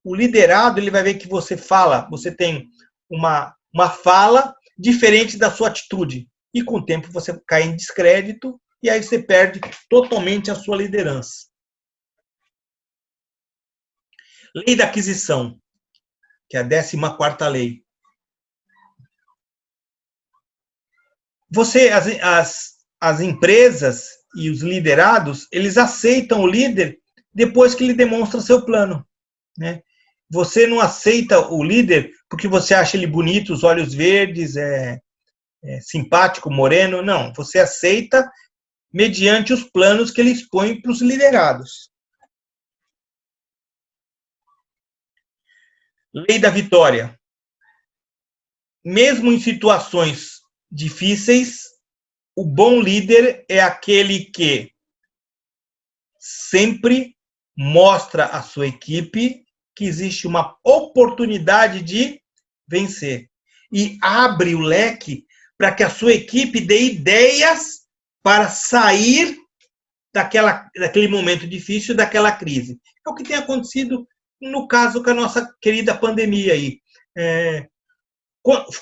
O liderado, ele vai ver que você fala, você tem uma fala diferente da sua atitude. E com o tempo você cai em descrédito e aí você perde totalmente a sua liderança. Lei da aquisição, que é a 14ª lei. As empresas e os liderados, eles aceitam o líder depois que ele demonstra seu plano. Né? Você não aceita o líder porque você acha ele bonito, os olhos verdes, simpático, moreno. Não, você aceita mediante os planos que ele expõe para os liderados. Lei da vitória. Mesmo em situações difíceis, o bom líder é aquele que sempre mostra à sua equipe que existe uma oportunidade de vencer e abre o leque para que a sua equipe dê ideias para sair daquele momento difícil, daquela crise. É o que tem acontecido no caso com a nossa querida pandemia aí.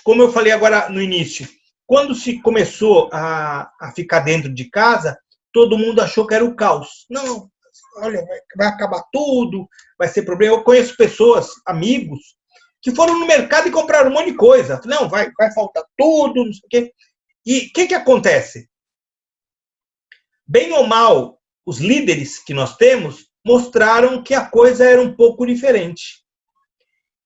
Como eu falei agora no início, quando se começou a ficar dentro de casa, todo mundo achou que era o caos. Não, olha, vai acabar tudo, vai ser problema. Eu conheço pessoas, amigos, que foram no mercado e compraram um monte de coisa. Não, vai faltar tudo, não sei o quê. E o que acontece? Bem ou mal, os líderes que nós temos mostraram que a coisa era um pouco diferente.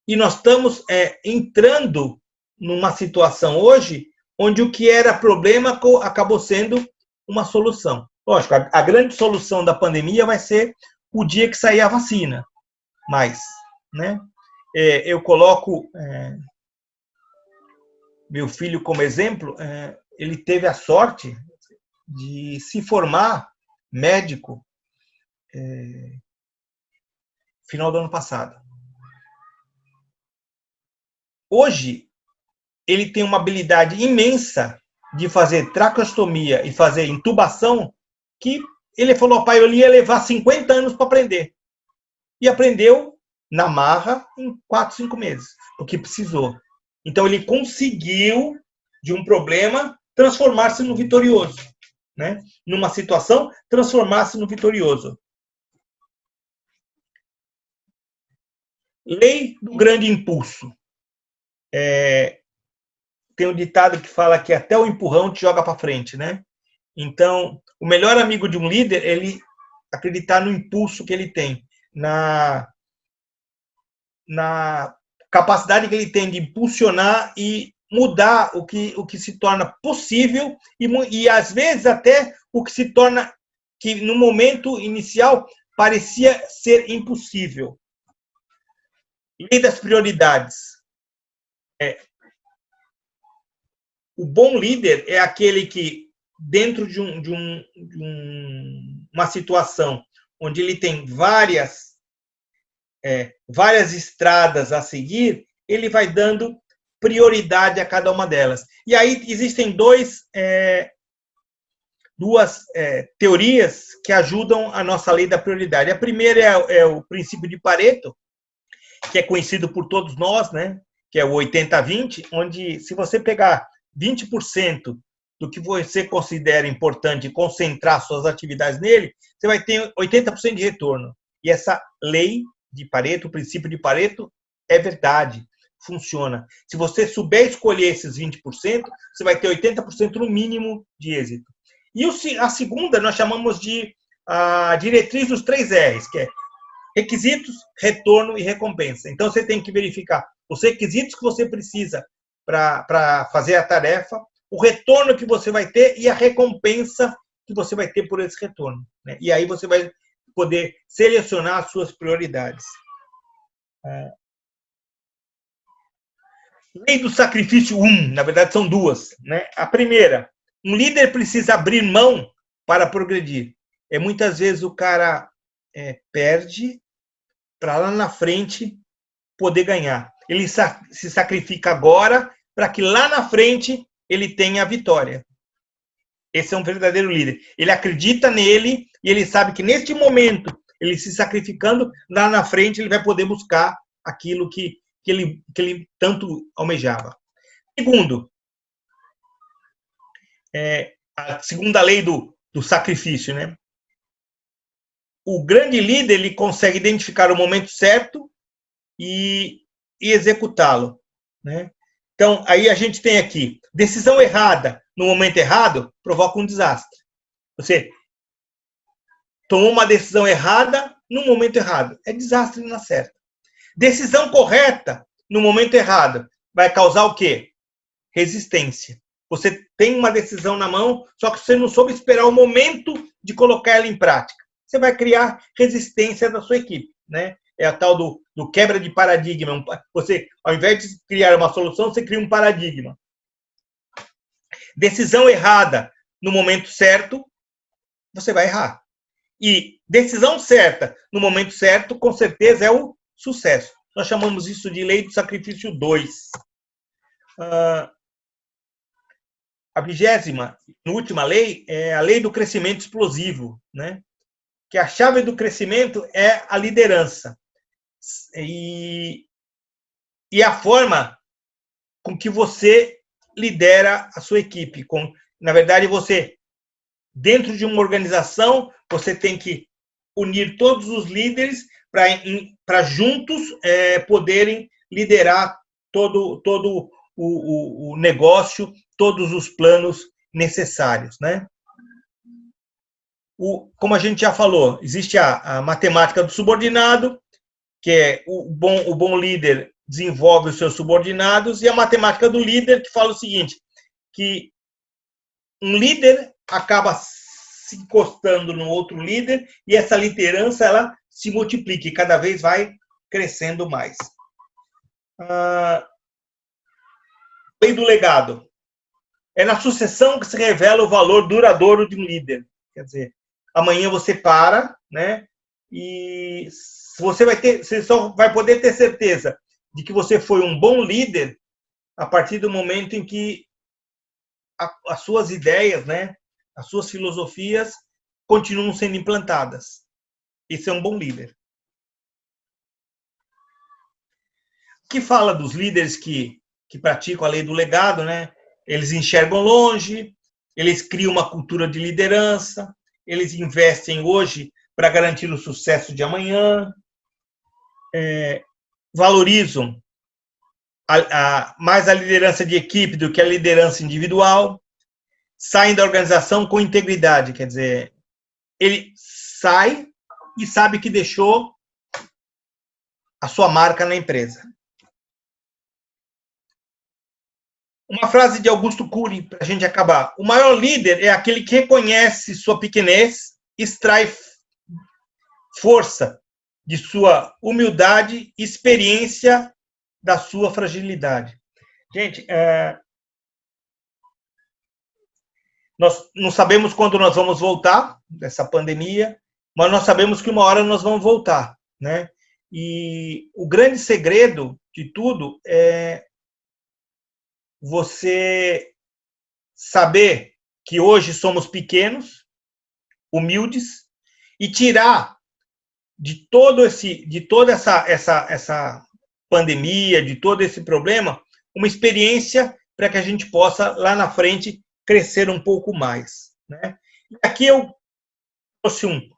E nós estamos entrando numa situação hoje onde o que era problema acabou sendo uma solução. Lógico, a grande solução da pandemia vai ser o dia que sair a vacina. Mas, né, eu coloco meu filho como exemplo. Ele teve a sorte de se formar médico final do ano passado. Hoje, ele tem uma habilidade imensa de fazer traqueostomia e fazer intubação, que ele falou, pai, eu ia levar 50 anos para aprender. E aprendeu na marra em 4, 5 meses, porque precisou. Então, ele conseguiu, de um problema, transformar-se no vitorioso. Né? Numa situação, transformar-se no vitorioso. Lei do grande impulso. Tem um ditado que fala que até o empurrão te joga para frente, né? Então, o melhor amigo de um líder, ele acreditar no impulso que ele tem, na capacidade que ele tem de impulsionar e mudar o que se torna possível e às vezes até o que se torna, que no momento inicial parecia ser impossível. Lei das prioridades. O bom líder é aquele que, dentro de uma situação onde ele tem várias estradas a seguir, ele vai dando prioridade a cada uma delas. E aí existem duas teorias que ajudam a nossa lei da prioridade. A primeira é o princípio de Pareto, que é conhecido por todos nós, né? Que é o 80-20, onde se você pegar 20% do que você considera importante e concentrar suas atividades nele, você vai ter 80% de retorno. E essa lei de Pareto, o princípio de Pareto, é verdade, funciona. Se você souber escolher esses 20%, você vai ter 80% no mínimo de êxito. E a segunda nós chamamos de a diretriz dos 3 R's, que é requisitos, retorno e recompensa. Então, você tem que verificar os requisitos que você precisa para fazer a tarefa, o retorno que você vai ter e a recompensa que você vai ter por esse retorno. Né? E aí você vai poder selecionar as suas prioridades. Lei do sacrifício 1, na verdade são 2. Né? A primeira, um líder precisa abrir mão para progredir. Muitas vezes o cara perde para lá na frente poder ganhar. Ele se sacrifica agora para que lá na frente ele tenha a vitória. Esse é um verdadeiro líder. Ele acredita nele e ele sabe que neste momento, ele se sacrificando, lá na frente ele vai poder buscar aquilo que ele tanto almejava. Segundo, a segunda lei do sacrifício, né? O grande líder, ele consegue identificar o momento certo e executá-lo, né? Então, aí a gente tem aqui, decisão errada no momento errado provoca um desastre. Você tomou uma decisão errada no momento errado, é desastre na certa. Decisão correta no momento errado vai causar o quê? Resistência. Você tem uma decisão na mão, só que você não soube esperar o momento de colocar ela em prática. Você vai criar resistência da sua equipe, né? É a tal do quebra de paradigma. Você, ao invés de criar uma solução, você cria um paradigma. Decisão errada no momento certo, você vai errar. E decisão certa no momento certo, com certeza, é o sucesso. Nós chamamos isso de lei do sacrifício 2. A 20ª e última lei é a lei do crescimento explosivo, né? Que a chave do crescimento é a liderança. E a forma com que você lidera a sua equipe. Na verdade, você, dentro de uma organização, você tem que unir todos os líderes para juntos poderem liderar todo o negócio, todos os planos necessários, né? Como a gente já falou, existe a matemática do subordinado, que é o bom líder, desenvolve os seus subordinados, e a matemática do líder, que fala o seguinte, que um líder acaba se encostando no outro líder, e essa liderança ela se multiplica e cada vez vai crescendo mais. Lei do legado. É na sucessão que se revela o valor duradouro de um líder. Quer dizer, amanhã você para, né? E você só vai poder ter certeza de que você foi um bom líder a partir do momento em que as suas ideias, né? As suas filosofias continuam sendo implantadas. Esse é um bom líder. O que fala dos líderes que praticam a lei do legado, né? Eles enxergam longe, eles criam uma cultura de liderança, eles investem hoje para garantir o sucesso de amanhã, valorizam mais a liderança de equipe do que a liderança individual, saem da organização com integridade, quer dizer, ele sai e sabe que deixou a sua marca na empresa. Uma frase de Augusto Cury, para a gente acabar. O maior líder é aquele que reconhece sua pequenez, extrai força de sua humildade, experiência da sua fragilidade. Gente, nós não sabemos quando nós vamos voltar dessa pandemia, mas nós sabemos que uma hora nós vamos voltar, né? E o grande segredo de tudo é você saber que hoje somos pequenos, humildes, e tirar de toda essa pandemia, de todo esse problema, uma experiência para que a gente possa, lá na frente, crescer um pouco mais, né? E aqui eu trouxe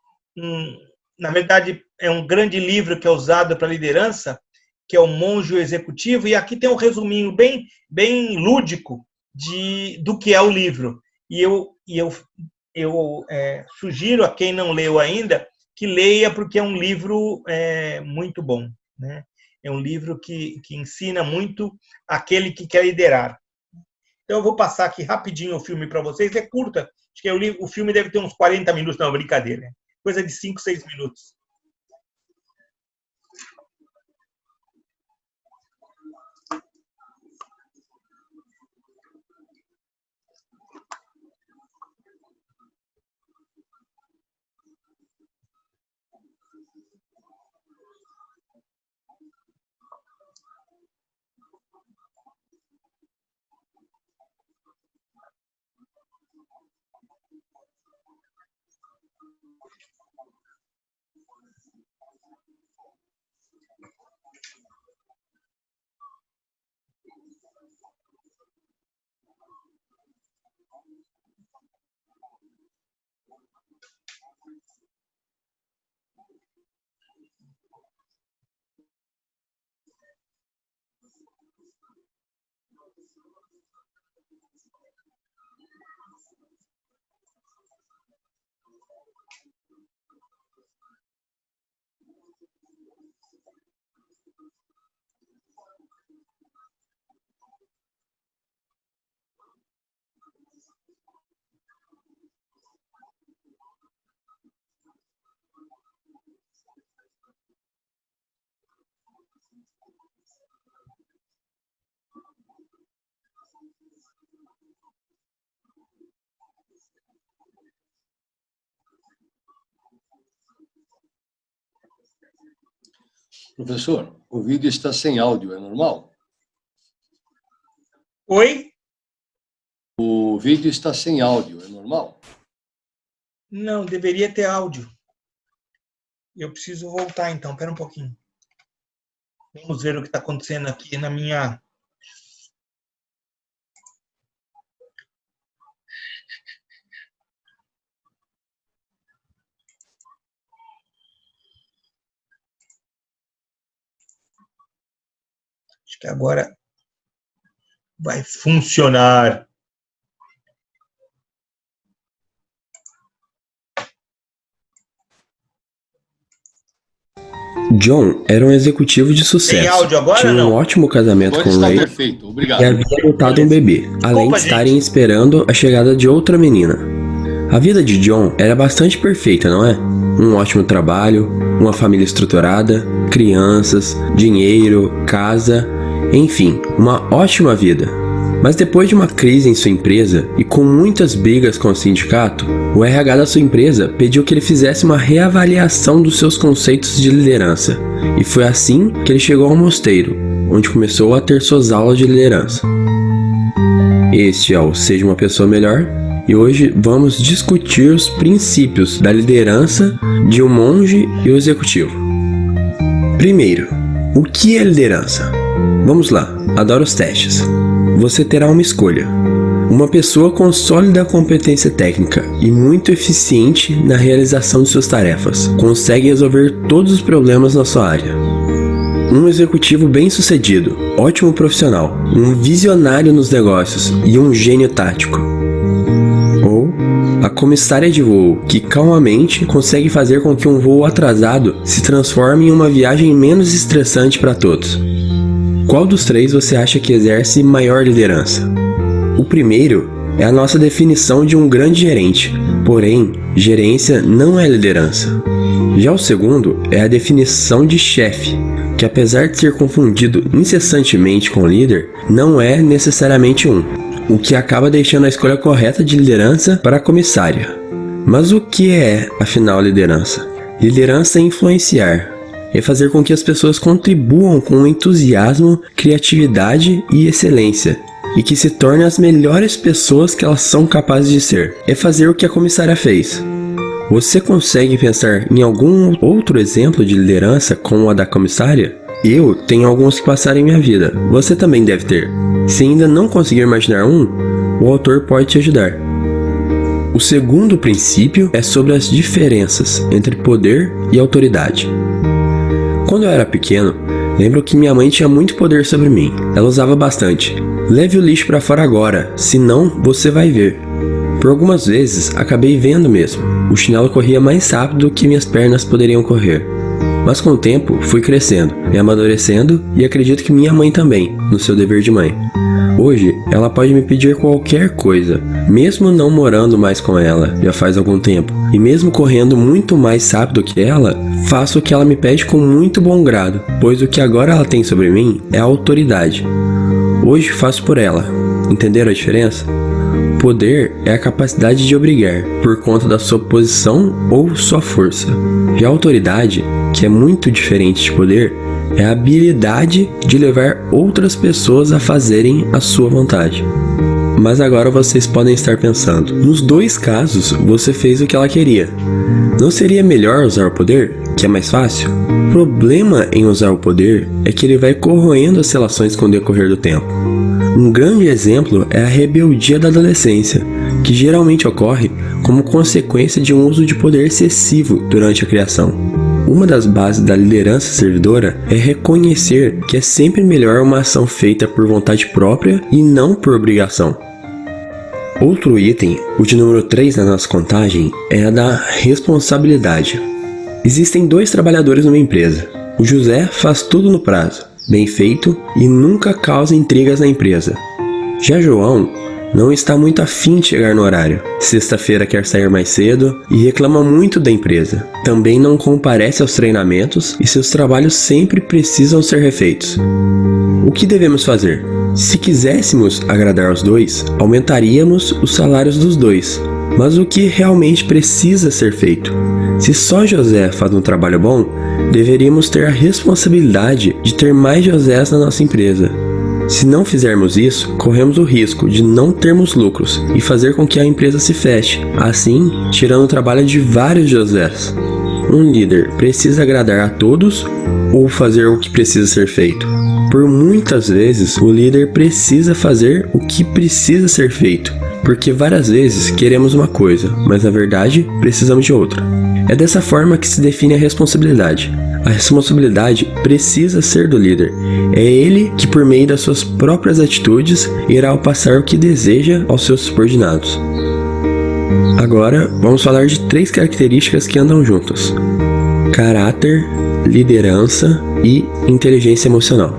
na verdade, é um grande livro que é usado para liderança, que é o Monge Executivo, e aqui tem um resuminho bem lúdico do que é o livro. E eu sugiro a quem não leu ainda que leia, porque é um livro muito bom, né? É um livro que ensina muito aquele que quer liderar. Então, eu vou passar aqui rapidinho o filme para vocês. É curta, acho que o filme deve ter uns 40 minutos, não, brincadeira. Coisa de 5, 6 minutos. Professor, o vídeo está sem áudio, é normal? Oi? O vídeo está sem áudio, é normal? Não, deveria ter áudio. Eu preciso voltar, então. Espera um pouquinho. Vamos ver o que está acontecendo aqui na minha... Acho que agora vai funcionar. John era um executivo de Tem sucesso. áudio agora, Tinha um não? ótimo casamento Agora com está Ray perfeito, obrigado. e havia adotado um bebê, além de estarem esperando a chegada de outra menina. A vida de John era bastante perfeita, não é? Um ótimo trabalho, uma família estruturada, crianças, dinheiro, casa, enfim, uma ótima vida. Mas depois de uma crise em sua empresa e com muitas brigas com o sindicato, o RH da sua empresa pediu que ele fizesse uma reavaliação dos seus conceitos de liderança. E foi assim que ele chegou ao mosteiro, onde começou a ter suas aulas de liderança. Este é o Seja uma Pessoa Melhor, e hoje vamos discutir os princípios da liderança de um monge e o executivo. Primeiro, o que é liderança? Vamos lá, adoro os testes. Você terá uma escolha. Uma pessoa com sólida competência técnica e muito eficiente na realização de suas tarefas, consegue resolver todos os problemas na sua área. Um executivo bem-sucedido, ótimo profissional, um visionário nos negócios e um gênio tático. Ou a comissária de voo, que calmamente consegue fazer com que um voo atrasado se transforme em uma viagem menos estressante para todos. Qual dos três você acha que exerce maior liderança? O primeiro é a nossa definição de um grande gerente, porém, gerência não é liderança. Já o segundo é a definição de chefe, que apesar de ser confundido incessantemente com líder, não é necessariamente um, o que acaba deixando a escolha correta de liderança para a comissária. Mas o que é, afinal, liderança? Liderança é influenciar. É fazer com que as pessoas contribuam com entusiasmo, criatividade e excelência, e que se tornem as melhores pessoas que elas são capazes de ser. É fazer o que a comissária fez. Você consegue pensar em algum outro exemplo de liderança como a da comissária? Eu tenho alguns que passaram em minha vida. Você também deve ter. Se ainda não conseguir imaginar um, o autor pode te ajudar. O segundo princípio é sobre as diferenças entre poder e autoridade. Quando eu era pequeno, lembro que minha mãe tinha muito poder sobre mim. Ela usava bastante. Leve o lixo para fora agora, senão você vai ver. Por algumas vezes, acabei vendo mesmo. O chinelo corria mais rápido do que minhas pernas poderiam correr. Mas com o tempo, fui crescendo, me amadurecendo e acredito que minha mãe também, no seu dever de mãe. Hoje, ela pode me pedir qualquer coisa, mesmo não morando mais com ela já faz algum tempo. E mesmo correndo muito mais rápido que ela, faço o que ela me pede com muito bom grado, pois o que agora ela tem sobre mim é a autoridade. Hoje faço por ela. Entenderam a diferença? Poder é a capacidade de obrigar, por conta da sua posição ou sua força. Já a autoridade, que é muito diferente de poder, é a habilidade de levar outras pessoas a fazerem a sua vontade. Mas agora vocês podem estar pensando, nos dois casos você fez o que ela queria. Não seria melhor usar o poder, que é mais fácil? O problema em usar o poder é que ele vai corroendo as relações com o decorrer do tempo. Um grande exemplo é a rebeldia da adolescência, que geralmente ocorre como consequência de um uso de poder excessivo durante a criação. Uma das bases da liderança servidora é reconhecer que é sempre melhor uma ação feita por vontade própria e não por obrigação. Outro item, o de número 3 na nossa contagem, é a da responsabilidade. Existem 2 trabalhadores numa empresa. O José faz tudo no prazo, bem feito e nunca causa intrigas na empresa. Já João não está muito afim de chegar no horário. Sexta-feira quer sair mais cedo e reclama muito da empresa. Também não comparece aos treinamentos e seus trabalhos sempre precisam ser refeitos. O que devemos fazer? Se quiséssemos agradar aos 2, aumentaríamos os salários dos 2. Mas o que realmente precisa ser feito? Se só José faz um trabalho bom, deveríamos ter a responsabilidade de ter mais Josés na nossa empresa. Se não fizermos isso, corremos o risco de não termos lucros e fazer com que a empresa se feche, assim tirando o trabalho de vários Josés. Um líder precisa agradar a todos ou fazer o que precisa ser feito? Por muitas vezes, o líder precisa fazer o que precisa ser feito, porque várias vezes queremos uma coisa, mas na verdade precisamos de outra. É dessa forma que se define a responsabilidade. A responsabilidade precisa ser do líder. É ele que, por meio das suas próprias atitudes, irá passar o que deseja aos seus subordinados. Agora, vamos falar de 3 características que andam juntas: Caráter, Liderança e Inteligência Emocional.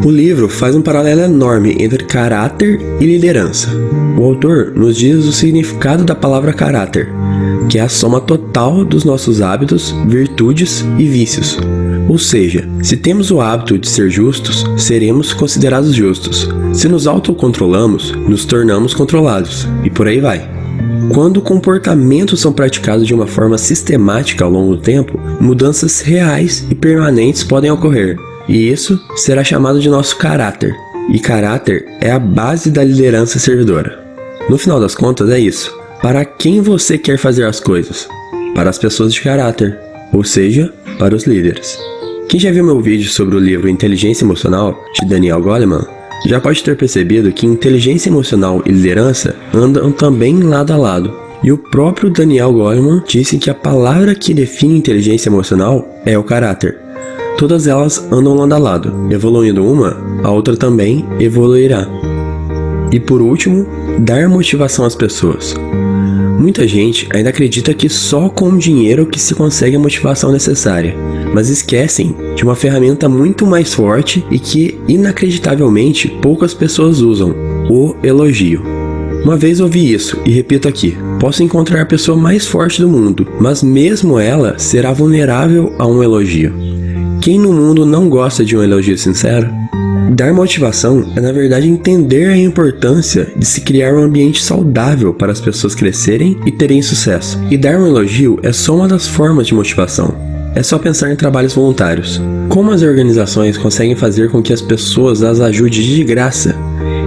O livro faz um paralelo enorme entre caráter e liderança. O autor nos diz o significado da palavra caráter, que é a soma total dos nossos hábitos, virtudes e vícios. Ou seja, se temos o hábito de ser justos, seremos considerados justos. Se nos autocontrolamos, nos tornamos controlados, e por aí vai. Quando comportamentos são praticados de uma forma sistemática ao longo do tempo, mudanças reais e permanentes podem ocorrer, e isso será chamado de nosso caráter. E caráter é a base da liderança servidora. No final das contas, é isso. Para quem você quer fazer as coisas? Para as pessoas de caráter, ou seja, para os líderes. Quem já viu meu vídeo sobre o livro Inteligência Emocional, de Daniel Goleman, já pode ter percebido que inteligência emocional e liderança andam também lado a lado. E o próprio Daniel Goleman disse que a palavra que define inteligência emocional é o caráter. Todas elas andam lado a lado, evoluindo uma, a outra também evoluirá. E por último, dar motivação às pessoas. Muita gente ainda acredita que só com o dinheiro que se consegue a motivação necessária, mas esquecem de uma ferramenta muito mais forte e que, inacreditavelmente, poucas pessoas usam: o elogio. Uma vez ouvi isso e repito aqui: posso encontrar a pessoa mais forte do mundo, mas mesmo ela será vulnerável a um elogio. Quem no mundo não gosta de um elogio sincero? Dar motivação é, na verdade, entender a importância de se criar um ambiente saudável para as pessoas crescerem e terem sucesso. E dar um elogio é só uma das formas de motivação. É só pensar em trabalhos voluntários. Como as organizações conseguem fazer com que as pessoas as ajudem de graça?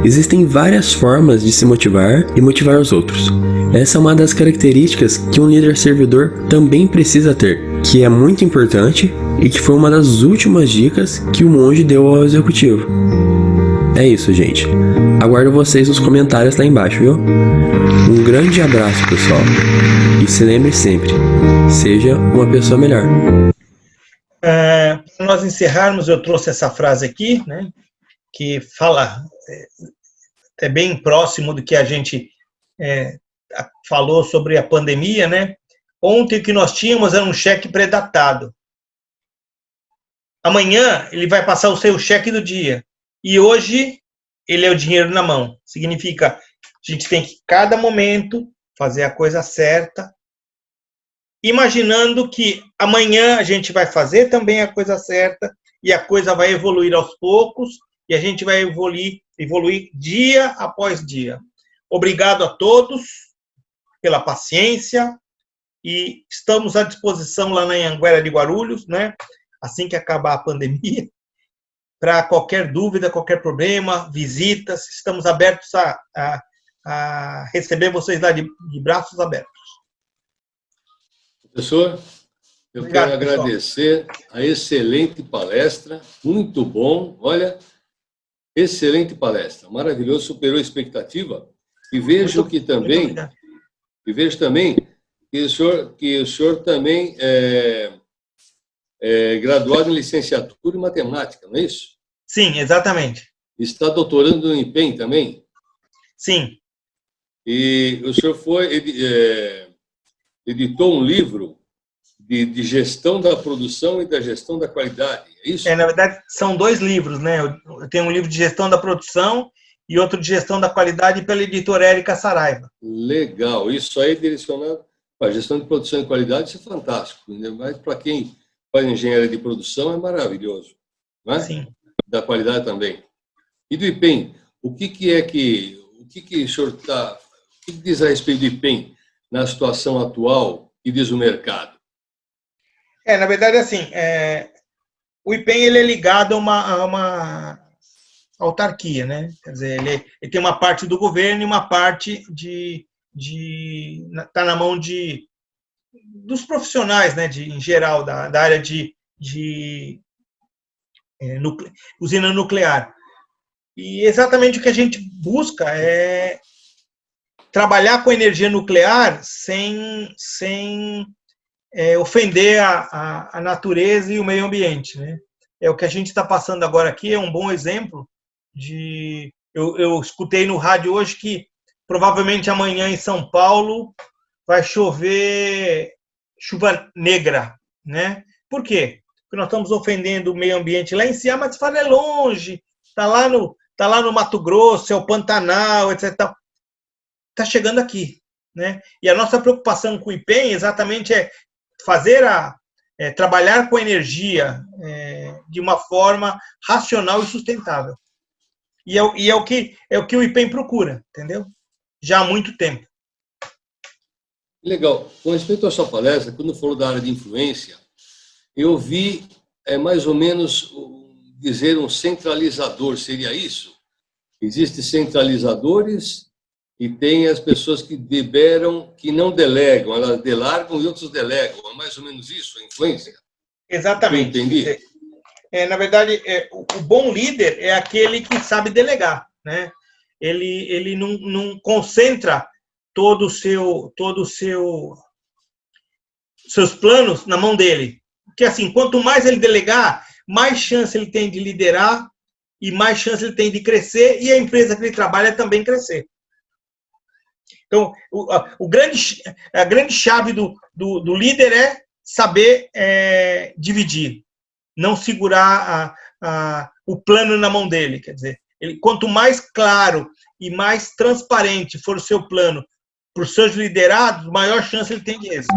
Existem várias formas de se motivar e motivar os outros. Essa é uma das características que um líder servidor também precisa ter, que é muito importante e que foi uma das últimas dicas que o monge deu ao executivo. É isso, gente. Aguardo vocês nos comentários lá embaixo, viu? Um grande abraço, pessoal. E se lembre sempre, seja uma pessoa melhor. Para nós encerrarmos, eu trouxe essa frase aqui, né, que fala é bem próximo do que a gente falou sobre a pandemia, né? Ontem o que nós tínhamos era um cheque pré-datado. Amanhã ele vai passar o seu cheque do dia. E hoje ele é o dinheiro na mão. Significa a gente tem que, cada momento, fazer a coisa certa, imaginando que amanhã a gente vai fazer também a coisa certa e a coisa vai evoluir aos poucos e a gente vai evoluir dia após dia. Obrigado a todos pela paciência e estamos à disposição lá na Anhanguera de Guarulhos, né? Assim que acabar a pandemia, para qualquer dúvida, qualquer problema, visitas, estamos abertos a receber vocês lá de braços abertos. Professor, eu Obrigado, quero agradecer a excelente palestra, muito bom, olha, excelente palestra, maravilhoso, superou a expectativa, e vejo que também, que o senhor também é graduado em licenciatura em matemática, não é isso? Sim, exatamente. Está doutorando no IPEM também? Sim. E o senhor editou um livro de gestão da produção e da gestão da qualidade, é isso? Na verdade, são 2 livros, né? Eu tenho um livro de gestão da produção e outro de gestão da qualidade pela editora Érica Saraiva. Legal, isso aí é direcionado para a gestão de produção e qualidade, isso é fantástico, mas para quem faz engenharia de produção é maravilhoso, não é? Sim. Da qualidade também. E do IPEM, o que o senhor o que diz a respeito do IPEM na situação atual e diz o mercado? Na verdade, assim, o IPEM ele é ligado a uma autarquia, né? Quer dizer, ele tem uma parte do governo e uma parte está na mão dos profissionais, né? Em geral, da área de usina nuclear. E exatamente o que a gente busca é trabalhar com energia nuclear sem ofender a natureza e o meio ambiente, né? É o que a gente está passando agora aqui, é um bom exemplo de... Eu escutei no rádio hoje que provavelmente amanhã em São Paulo vai chover chuva negra, né? Por quê? Porque nós estamos ofendendo o meio ambiente lá em cima, mas fala é longe, está lá no Mato Grosso, é o Pantanal, etc. Está chegando aqui, né? E a nossa preocupação com o IPEM exatamente é fazer trabalhar com energia de uma forma racional e sustentável. E é o que o IPEM procura, entendeu? Já há muito tempo. Legal. Com respeito à sua palestra, quando falou da área de influência, eu vi mais ou menos dizer um centralizador. Seria isso? Existem centralizadores e tem as pessoas que liberam, que não delegam, elas delargam e outros delegam. É mais ou menos isso, a influência? Exatamente. Eu entendi. Na verdade, o bom líder é aquele que sabe delegar, né? Ele não concentra seus planos na mão dele. Porque assim, quanto mais ele delegar, mais chance ele tem de liderar e mais chance ele tem de crescer e a empresa que ele trabalha também crescer. Então, a grande chave do líder é saber dividir, não segurar o plano na mão dele. Quer dizer, quanto mais claro e mais transparente for o seu plano para os seus liderados, maior chance ele tem de êxito.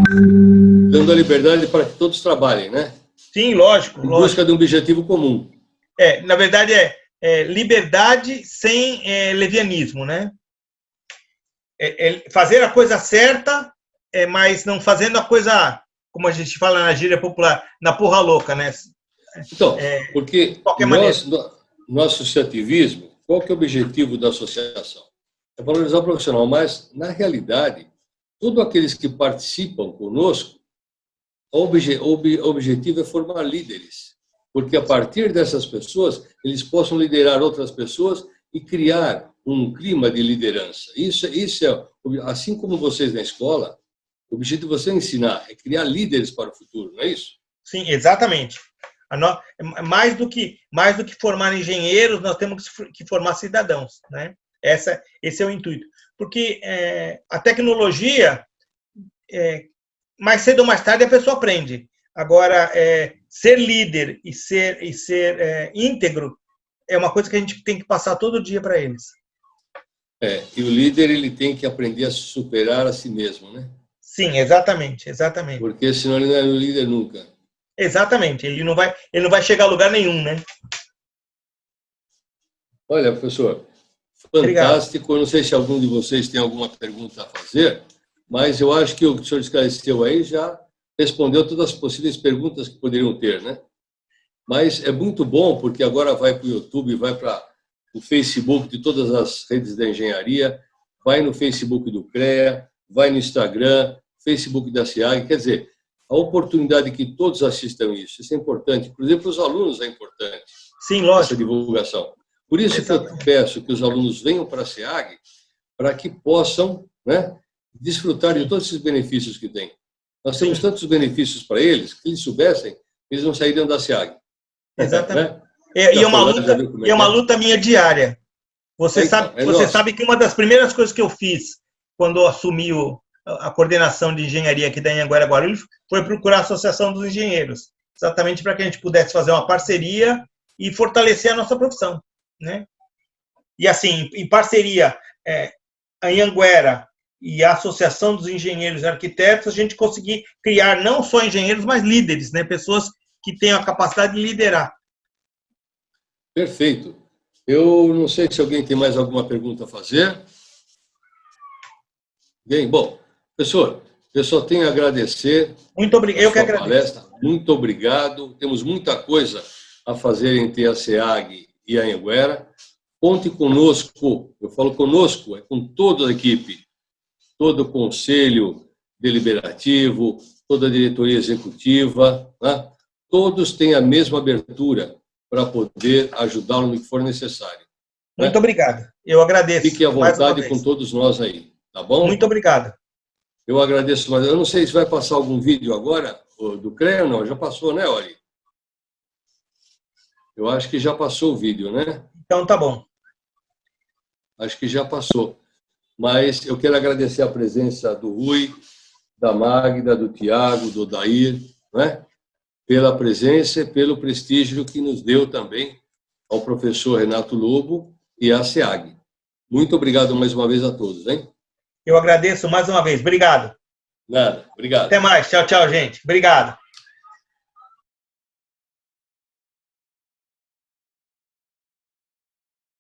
Dando a liberdade para que todos trabalhem, né? Sim, lógico. Em busca de um objetivo comum. Na verdade, liberdade sem levianismo, né? Fazer a coisa certa, mas não fazendo a coisa, como a gente fala na gíria popular, na porra louca, né? Então, porque no associativismo, qual que é o objetivo da associação? É valorizar o profissional, mas, na realidade, todos aqueles que participam conosco, o objetivo é formar líderes, porque a partir dessas pessoas, eles possam liderar outras pessoas e criar um clima de liderança. Isso é, assim como vocês na escola, o objetivo de você ensinar é criar líderes para o futuro, não é isso? Sim, exatamente. Mais do que formar engenheiros, nós temos que formar cidadãos, né? Esse é o intuito. Porque a tecnologia, mais cedo ou mais tarde, a pessoa aprende. Agora, ser líder e ser íntegro é uma coisa que a gente tem que passar todo dia para eles. E o líder ele tem que aprender a superar a si mesmo, né? Sim, exatamente. Porque senão ele não é um líder nunca. Exatamente, ele não vai chegar a lugar nenhum, né? Olha, professor, fantástico. Eu não sei se algum de vocês tem alguma pergunta a fazer, mas eu acho que o que o senhor esclareceu aí já respondeu todas as possíveis perguntas que poderiam ter, né? Mas é muito bom, porque agora vai para o YouTube, vai para o Facebook de todas as redes da engenharia, vai no Facebook do CREA, vai no Instagram, Facebook da SEAG, quer dizer, a oportunidade que todos assistam isso é importante. Por exemplo, os alunos é importante. Sim, lógico. Essa divulgação. Por isso que eu peço que os alunos venham para a SEAG para que possam, né, desfrutar de todos esses benefícios que tem. Nós temos tantos benefícios para eles, que eles soubessem, eles não sairiam da SEAG. Exatamente. Né? E é uma luta minha diária. Você sabe que uma das primeiras coisas que eu fiz quando eu assumi a coordenação de engenharia aqui da Anhanguera Guarulhos foi procurar a Associação dos Engenheiros, exatamente para que a gente pudesse fazer uma parceria e fortalecer a nossa profissão, né? E assim, em parceria, a Anhanguera e a Associação dos Engenheiros e Arquitetos, a gente conseguir criar não só engenheiros, mas líderes, né? Pessoas que tenham a capacidade de liderar. Perfeito. Eu não sei se alguém tem mais alguma pergunta a fazer. Bem, bom, professor, eu só tenho a agradecer. Muito obrigado. Eu que agradeço. Palestra. Muito obrigado. Temos muita coisa a fazer entre a SEAG e a Anhanguera. Conte conosco. Eu falo conosco, é com toda a equipe, todo o conselho deliberativo, toda a diretoria executiva, né? Todos têm a mesma abertura para poder ajudá-lo no que for necessário. Muito obrigado. Eu agradeço. Fique à vontade com todos nós aí, tá bom? Muito obrigado. Eu agradeço, mas eu não sei se vai passar algum vídeo agora do CREA ou não. Já passou, né, Ori? Eu acho que já passou o vídeo, né? Então tá bom. Acho que já passou. Mas eu quero agradecer a presença do Rui, da Magda, do Tiago, do Odair, né? pela presença e pelo prestígio que nos deu também ao professor Renato Lobo e à SEAG. Muito obrigado mais uma vez a todos, hein? Eu agradeço mais uma vez. Obrigado. Nada, obrigado. Até mais. Tchau, tchau, gente. Obrigado.